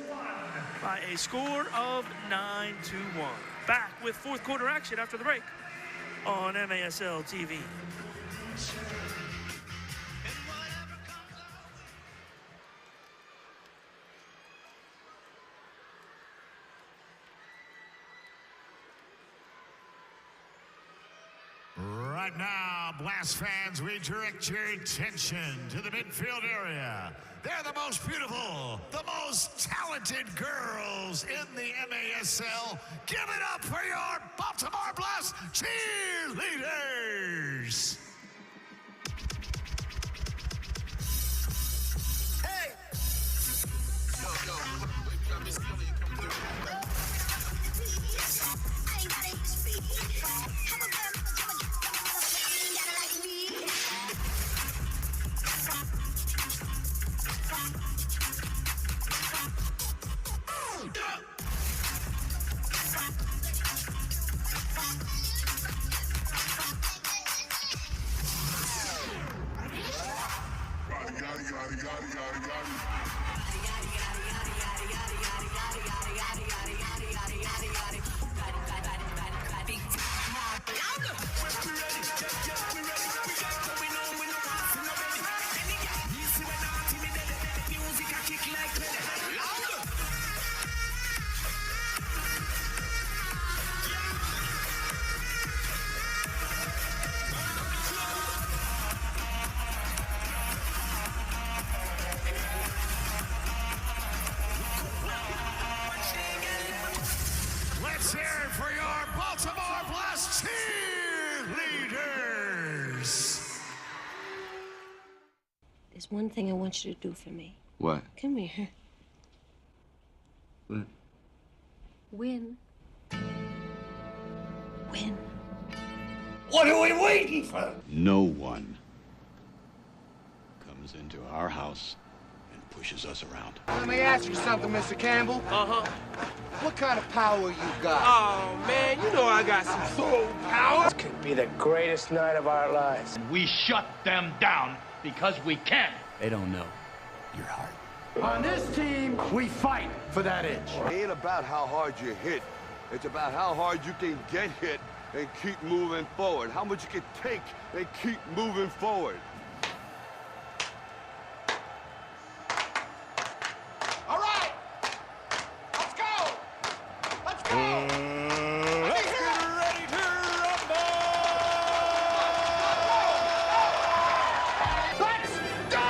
by a score of 9-1. Back with fourth quarter action after the break on MASL TV. Right now, Blast fans, we direct your attention to the midfield area. They're the most beautiful, the most talented girls in the MASL. Give it up for your Baltimore Blast cheerleaders. Hey! There's one thing I want you to do for me. What? Come here. What? Win. Win. What are we waiting for? No one comes into our house and pushes us around. Let me ask you something, Mr. Campbell. Uh-huh. What kind of power you got? Oh, man, you know I got some soul power. This could be the greatest night of our lives. We shut them down because we can. They don't know your heart. On this team, we fight for that edge. It ain't about how hard you hit. It's about how hard you can get hit and keep moving forward. How much you can take and keep moving forward. All right. Let's go. Let's go. Let's get ready to rumble! Let's go!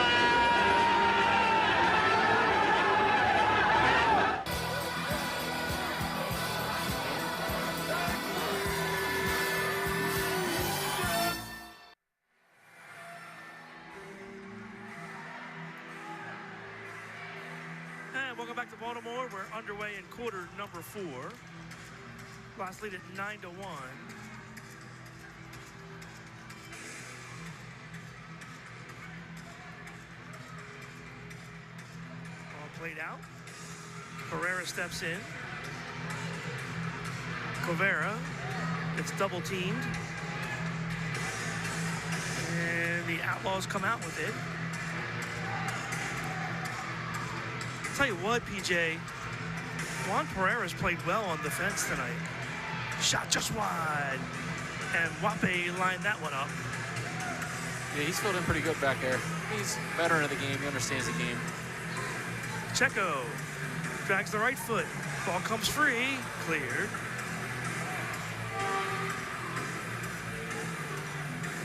And welcome back to Baltimore. We're underway in quarter number 4. Blast lead at 9-1. All played out. Pereira steps in. Covera gets double teamed. And the Outlaws come out with it. Tell you what, PJ, Juan Pereira's played well on defense tonight. Shot just wide, and Wape lined that one up. Yeah, he's filled in pretty good back there. He's a veteran of the game. He understands the game. Checo drags the right foot. Ball comes free, cleared.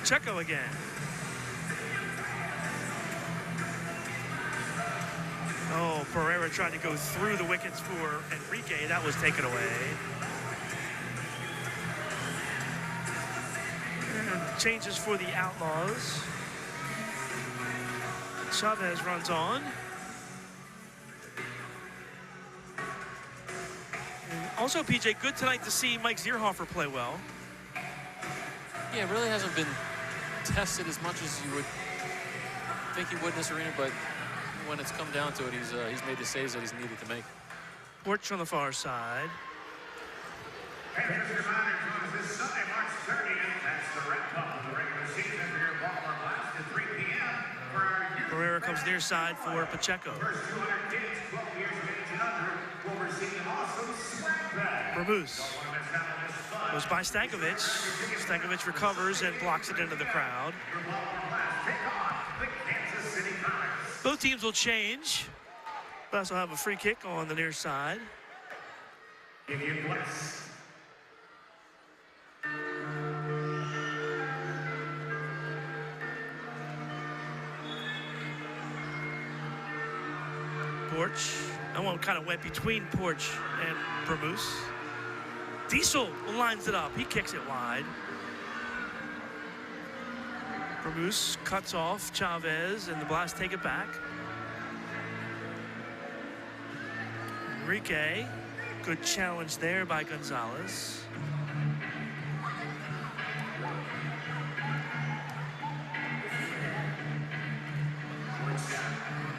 Checo again. Oh, Pereira tried to go through the wickets for Enrique. That was taken away. And changes for the Outlaws. Chavez runs on. And also, PJ, good tonight to see Mike Zierhofer play well. Yeah, it really hasn't been tested as much as you would think he would in this arena, but when it's come down to it, he's made the saves that he's needed to make. Porch on the far side. And here's your reminder for this Sunday, March 30th. That's the wrap-up of the regular season for your Baltimore Blast at 3 p.m. for our youth. Pereira comes near side for Pacheco. First 200 kids, 12 years of age and under, will receive an awesome swag bag. Vermoose goes by Stankovic. Stankovic recovers and blocks it into the crowd. Your Baltimore Blast take on the Kansas City Comets. Both teams will change. We also have a free kick on the near side. Indian Blitz. Porch. That one kind of went between Porch and Vermoose. Diesel lines it up. He kicks it wide. Vermoose cuts off Chavez, and the Blast take it back. Enrique, good challenge there by Gonzalez.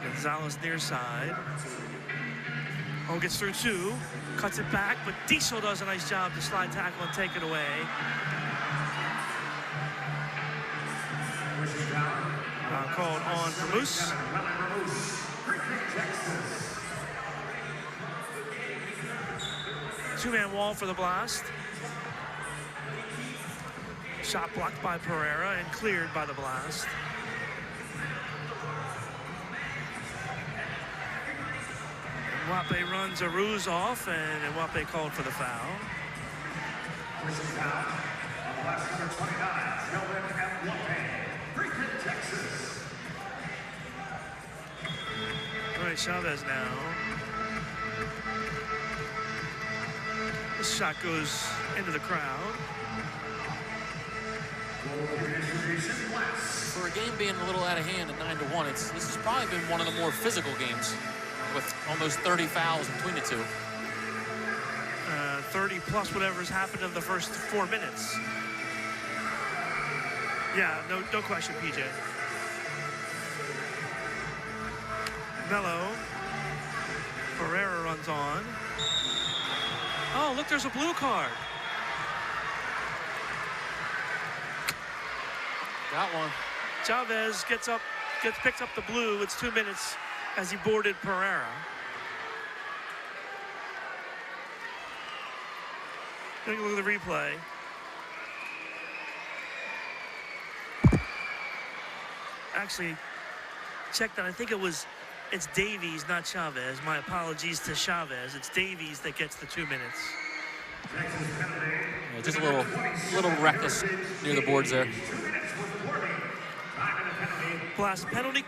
Gonzalez near side. Oh, gets through 2, cuts it back, but Diesel does a nice job to slide tackle and take it away. Called on Vermoose. Two-man wall for the Blast. Shot blocked by Pereira and cleared by the Blast. Wape runs a ruse off, and Wape called for the foul. Personal foul on the last number 29, Kelvin M. Wape, Freakin, Texas. All right, Chavez now. This shot goes into the crowd. for a game being a little out of hand at 9-1, this has probably been one of the more physical games with almost 30 fouls between the two. 30 plus whatever's happened in the first 4 minutes. Yeah, no question, PJ. Melo. Pereira runs on. Oh, look, there's a blue card. Got one. Chavez picks up the blue. It's 2 minutes as he boarded Pereira. Take a look at the replay. Actually, check that. I think it's Davies, not Chavez. My apologies to Chavez. It's Davies that gets the 2 minutes. Yeah, just a little reckless near the boards there. Blast penalty.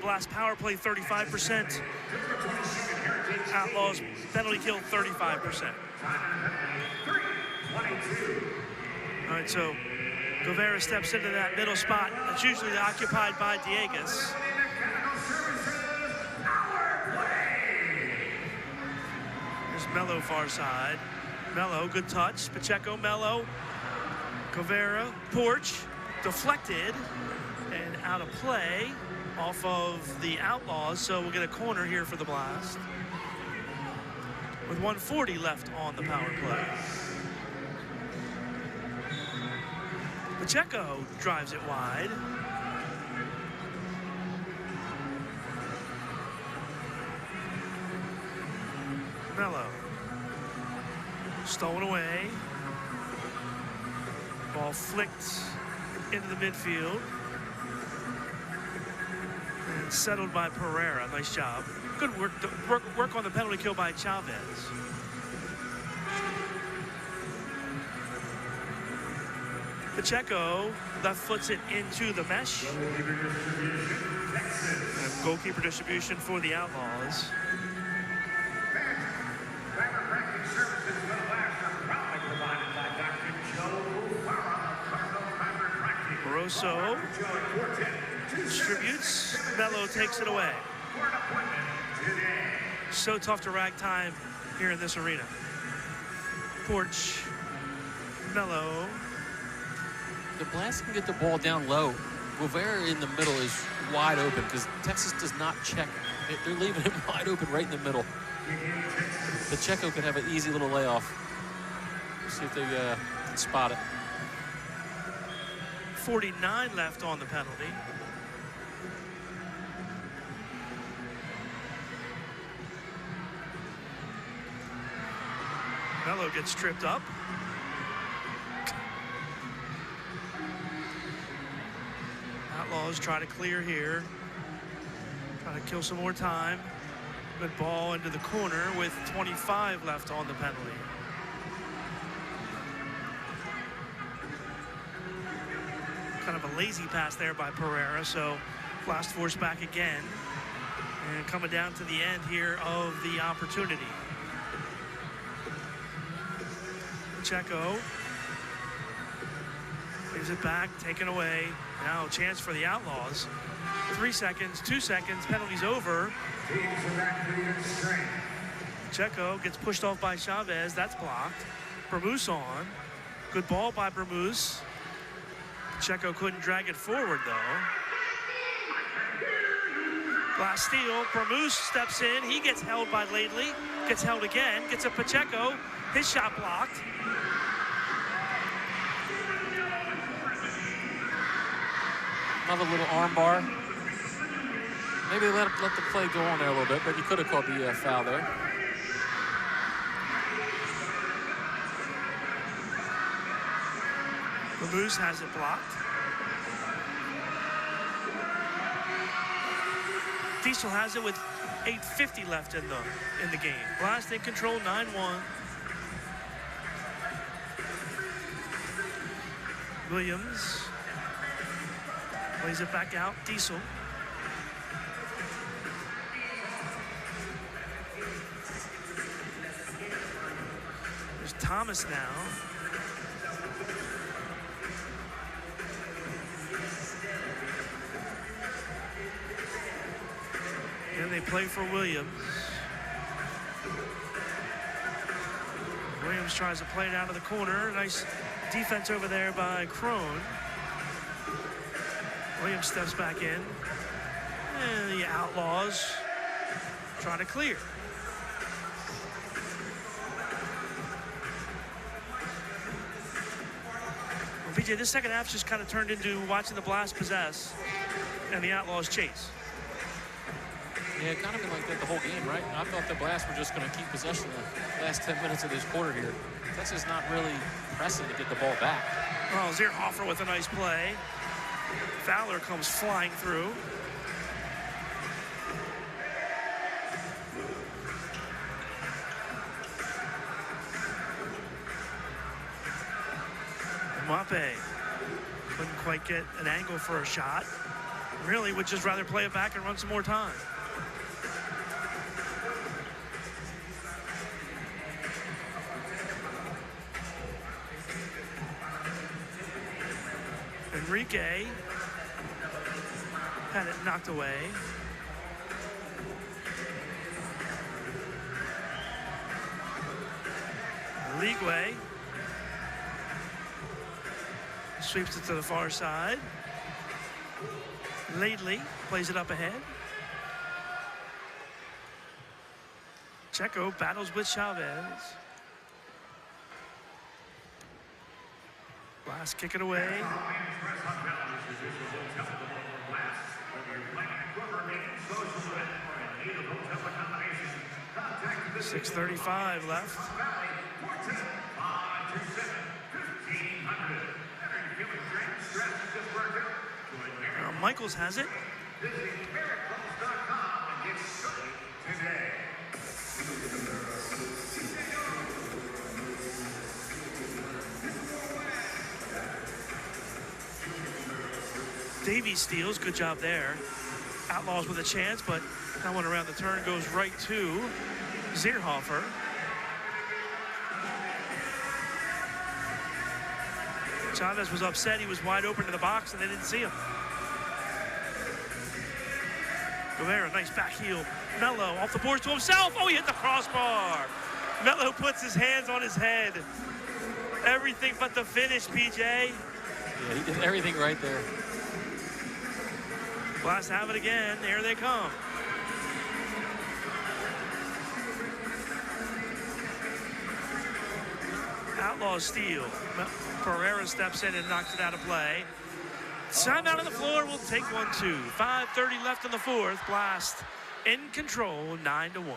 Blast power play 35%. Outlaws penalty kill 35%. All right, so Guevara steps into that middle spot that's usually occupied by Diegas. There's Melo far side. Melo, good touch. Pacheco, Melo, Guevara, Porch, deflected and out of play off of the Outlaws. So we'll get a corner here for the Blast with 1:40 left on the power play. Pacheco drives it wide. Melo. Stolen away. Ball flicked into the midfield. And settled by Pereira. Nice job. Good work on the penalty kill by Chavez. Pacheco left foots it into the mesh. And goalkeeper distribution for the Outlaws. Barroso distributes. Melo takes it away. So tough to rag time here in this arena. Porch. Melo. The Blast can get the ball down low. Guevara in the middle is wide open because Texas does not check. They're leaving him wide open right in the middle. Pacheco could have an easy little layoff. See if they can spot it. 49 left on the penalty. Melo gets tripped up. Outlaws try to clear here. Try to kill some more time. Good ball into the corner with 25 left on the penalty. Kind of a lazy pass there by Pereira, so Blast force back again. And coming down to the end here of the opportunity. Pacheco gives it back, taken away. Now a chance for the Outlaws. 3 seconds, 2 seconds, penalty's over. Pacheco gets pushed off by Chavez, that's blocked. Bermúdez on. Good ball by Bermúdez. Pacheco couldn't drag it forward though. Blast steal, Bermúdez steps in, he gets held by Laidley, gets held again, gets a Pacheco, his shot blocked. Another little arm bar. Maybe let the play go on there a little bit, but you could have called the foul there. Bermúdez has it blocked. Diesel has it with 8:50 left in the game. Blast in control, 9-1. Williams plays it back out. Diesel. There's Thomas now. play for Williams. Williams tries to play it out of the corner. Nice defense over there by Crone. Williams steps back in. And the Outlaws try to clear. Well, BJ, this second half just kind of turned into watching the Blast possess and the Outlaws chase. Yeah, it kind of been like that the whole game, right? I thought the Blast were just going to keep possession the last 10 minutes of this quarter here. Texas not really pressing to get the ball back. Oh, Zierhofer with a nice play. Fowler comes flying through. Mbappe couldn't quite get an angle for a shot. Really would just rather play it back and run some more time. Enrique had it knocked away. Ligwe sweeps it to the far side. Laidley plays it up ahead. Checo battles with Chavez. Blast kick it away. 6:35 left. Now Michaels has it. Davies steals, good job there. Outlaws with a chance, but that one around the turn goes right to Zierhofer. Chavez was upset. He was wide open in the box, and they didn't see him. Guevara, nice back heel. Mello off the boards to himself. Oh, he hit the crossbar. Mello puts his hands on his head. Everything but the finish, PJ. Yeah, he did everything right there. Blast have it again. Here they come. Outlaws steal. Pereira steps in and knocks it out of play. Timeout on the floor. We'll take 1-2. 5:30 left in the fourth. Blast in control, 9-1.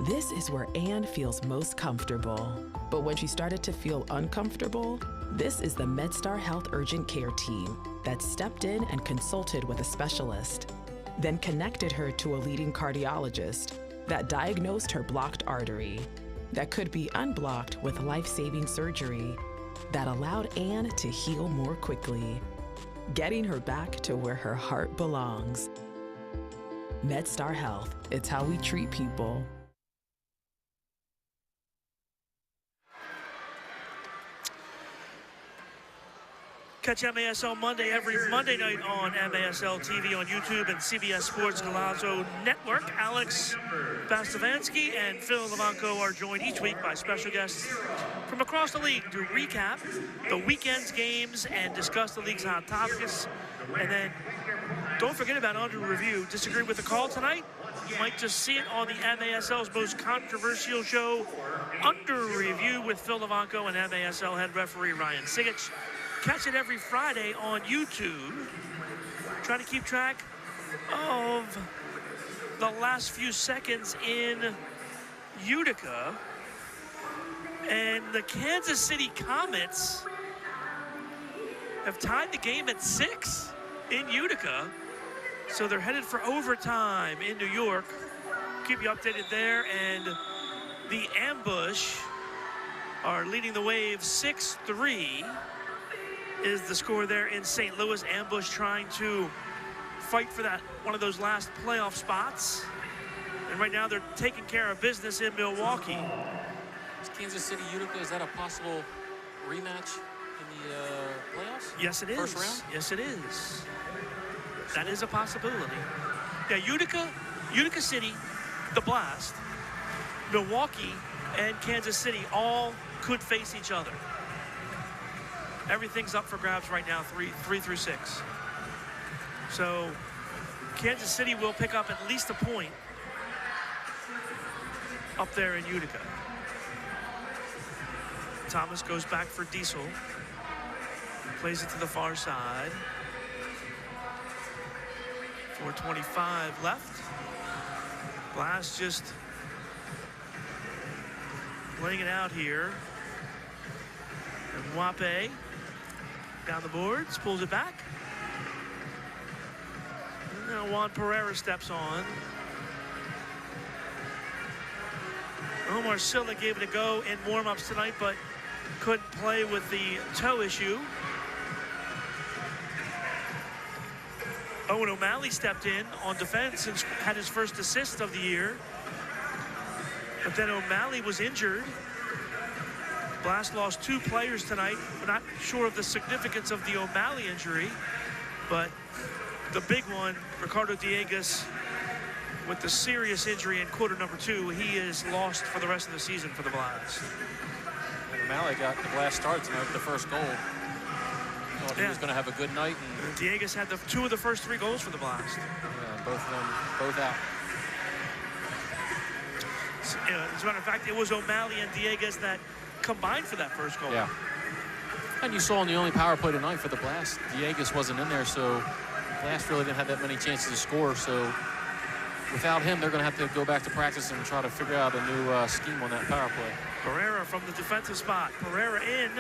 This is where Anne feels most comfortable. But when she started to feel uncomfortable, this is the MedStar Health Urgent Care team that stepped in and consulted with a specialist, then connected her to a leading cardiologist that diagnosed her blocked artery that could be unblocked with life-saving surgery that allowed Anne to heal more quickly, getting her back to where her heart belongs. MedStar Health, it's how we treat people. Catch MASL Monday every Monday night on MASL TV on YouTube and CBS Sports Golazo Network. Alex Bastavansky and Phil Levanko are joined each week by special guests from across the league to recap the weekend's games and discuss the league's hot topics. And then don't forget about Under Review. Disagree with the call tonight? You might just see it on the MASL's most controversial show, Under Review, with Phil Levanko and MASL head referee Ryan Sigich. Catch it every Friday on YouTube. trying to keep track of the last few seconds in Utica. And the Kansas City Comets have tied the game at 6 in Utica. So they're headed for overtime in New York. Keep you updated there. And the Ambush are leading the Wave 6-3 is the score there in St. Louis. Ambush trying to fight for that one of those last playoff spots. And right now they're taking care of business in Milwaukee. Is Kansas City Utica, is that a possible rematch in the playoffs? Yes, it is. First round? Yes, it is. That is a possibility. Yeah, Utica City, the Blast, Milwaukee, and Kansas City all could face each other. Everything's up for grabs right now, 3 through 6. So Kansas City will pick up at least a point up there in Utica. Thomas goes back for Diesel. Plays it to the far side. 4:25 left. Blast just laying it out here. And Wape down the boards, pulls it back. And now Juan Pereira steps on. Omar Silla gave it a go in warm-ups tonight, but couldn't play with the toe issue. Owen O'Malley stepped in on defense and had his first assist of the year. But then O'Malley was injured. Blast lost 2 players tonight. We're not sure of the significance of the O'Malley injury, but the big one, Ricardo Diegues, with the serious injury in quarter number 2, he is lost for the rest of the season for the Blast. And O'Malley got the Blast start tonight with the first goal. Thought he was going to have a good night. And Diegues had 2 of the first 3 goals for the Blast. Yeah, both of them, both out. As a matter of fact, it was O'Malley and Diegues that combined for that first goal. Yeah. And you saw in the only power play tonight for the Blast, Diegues wasn't in there, so Blast really didn't have that many chances to score. So without him, they're going to have to go back to practice and try to figure out a new scheme on that power play. Pereira from the defensive spot. Pereira in.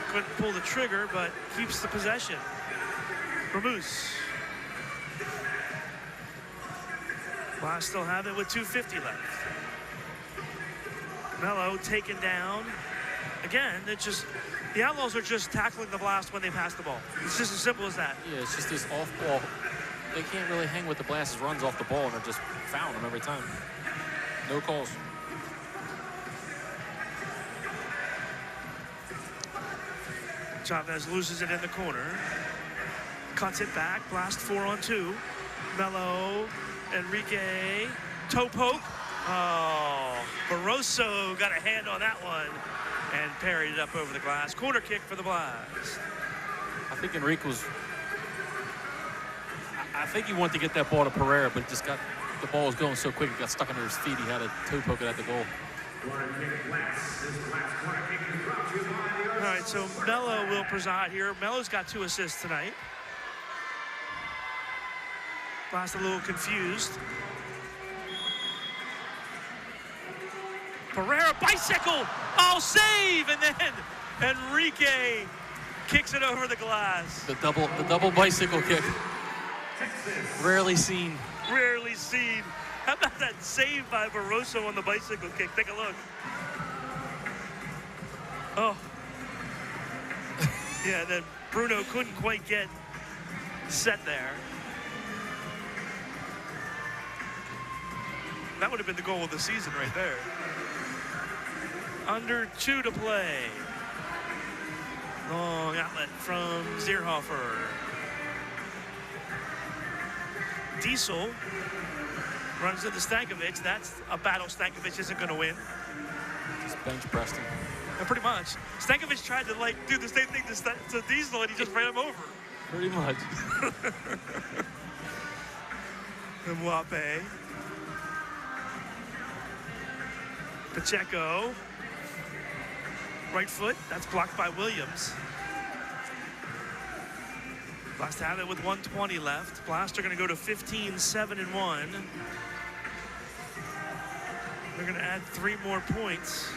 Couldn't pull the trigger, but keeps the possession. Ramus. Blast still have it with 2:50 left. Mello taken down. Again, it's just, the Outlaws are just tackling the Blast when they pass the ball. It's just as simple as that. Yeah, it's just this off ball. They can't really hang with the Blast's runs off the ball, and they're just fouling them every time. No calls. Chavez loses it in the corner. Cuts it back. Blast 4-on-2. Mello, Enrique, toe poke. Oh, Barroso got a hand on that one and parried it up over the glass. Corner kick for the Blast. I think Enrique was, I think he wanted to get that ball to Pereira, but it just got, the ball was going so quick, it got stuck under his feet. He had to toe poke it at the goal. All right, so Mello will preside here. Mello's got 2 assists tonight. Blast a little confused. Pereira, bicycle, oh, save, and then Enrique kicks it over the glass. The double bicycle kick. Rarely seen. Rarely seen. How about that save by Barroso on the bicycle kick? Take a look. Oh. Yeah, then Bruno couldn't quite get set there. That would have been the goal of the season right there. Under 2 to play. Long outlet from Zierhofer. Diesel runs into Stankovic. That's a battle Stankovic isn't going to win. Just bench pressed him. Yeah, pretty much. Stankovic tried to do the same thing to Diesel, and he just ran him over. Pretty much. Mwape. Pacheco. Right foot. That's blocked by Williams. Blast have it with 1:20 left. Blast are going to go to 15-7-1. They're going to add 3 more points.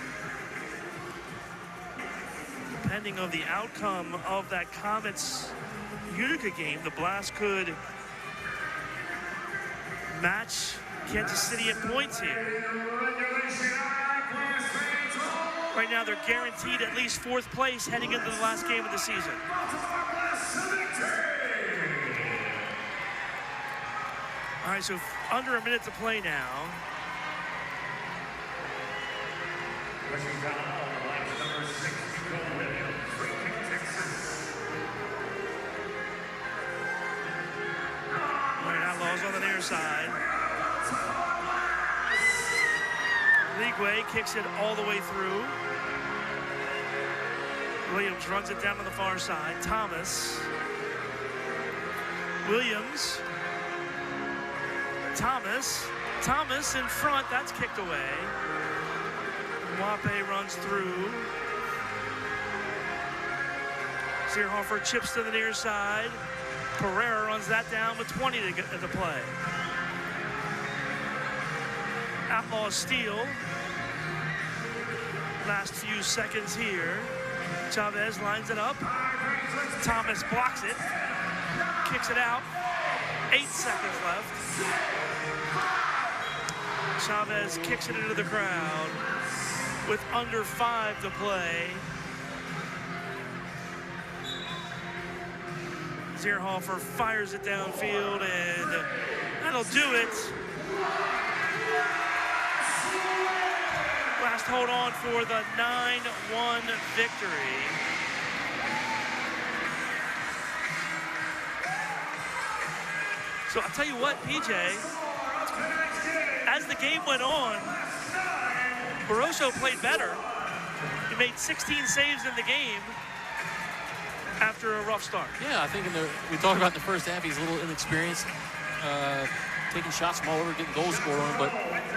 Depending on the outcome of that Comets Utica game, the Blast could match Kansas City in points here. Right now, they're guaranteed at least 4th place heading into the last game of the season. All right, so under a minute to play now. All right, Outlaws on the near side. Leagueway kicks it all the way through. Williams runs it down on the far side. Thomas. Williams. Thomas in front. That's kicked away. Wape runs through. Searhofer chips to the near side. Pereira runs that down with 20 to play. Outlaws steal. Last few seconds here. Chavez lines it up. Thomas blocks it. Kicks it out. 8 seconds left. Chavez kicks it into the crowd with under 5 to play. Searhofer fires it downfield, and that'll do it. Blast hold on for the 9-1 victory. So I'll tell you what, PJ, as the game went on, Barroso played better. He made 16 saves in the game after a rough start. Yeah, I think we talked about in the first half, he's a little inexperienced, taking shots from all over, getting goals scored on him, but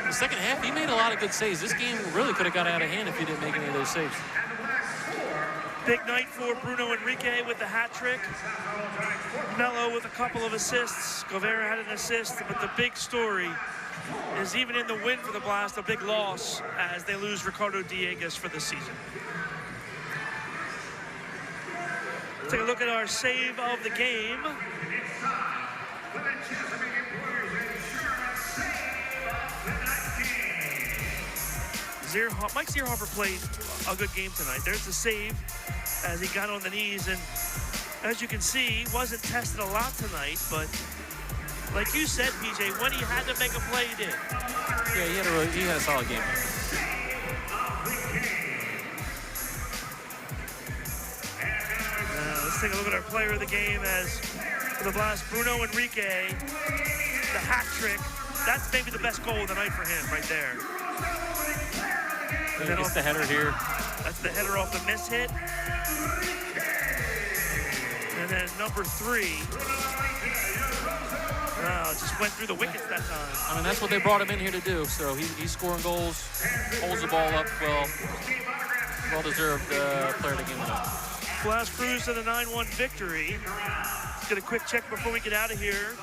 the second half, he made a lot of good saves. This game really could have got out of hand if he didn't make any of those saves. Big night for Bruno Enrique with the hat trick. Mello with a couple of assists. Guevara had an assist, but the big story is even in the win for the Blast, a big loss as they lose Ricardo Dieguez for the season. Take a look at our save of the game. Mike Searhofer played a good game tonight. There's the save as he got on the knees, and as you can see, wasn't tested a lot tonight, but like you said, PJ, when he had to make a play, he did. Yeah, he had a solid game. Let's take a look at our player of the game as for the Blast, Bruno Enrique, the hat trick. That's maybe the best goal of the night for him right there. And then off the header here. That's the header off the miss hit. And then number 3. Just went through the wickets that time. I mean, that's what they brought him in here to do. So he's scoring goals, holds the ball up well-deserved player of the game tonight. Blast cruise to the 9-1 victory. Let's get a quick check before we get out of here.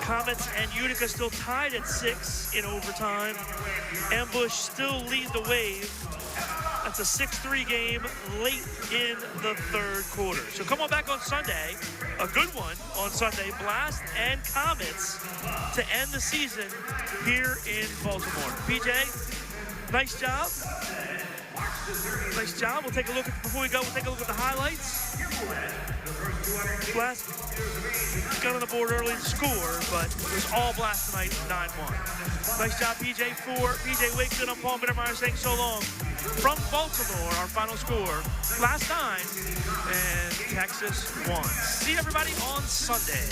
Comets and Utica still tied at 6 in overtime. Ambush still lead the wave. That's a 6-3 game late in the 3rd quarter. So come on back on Sunday, a good one on Sunday, Blast and Comets to end the season here in Baltimore. PJ, nice job. Nice job. We'll take a look at, before we go, we'll take a look at the highlights. Blast got on the board early to score, but it was all Blast tonight, 9-1. Nice job, PJ. For PJ Wakeson, I'm Paul Mittermeier saying so long. From Baltimore, our final score, Blast 9 and Texas 1. See everybody on Sunday.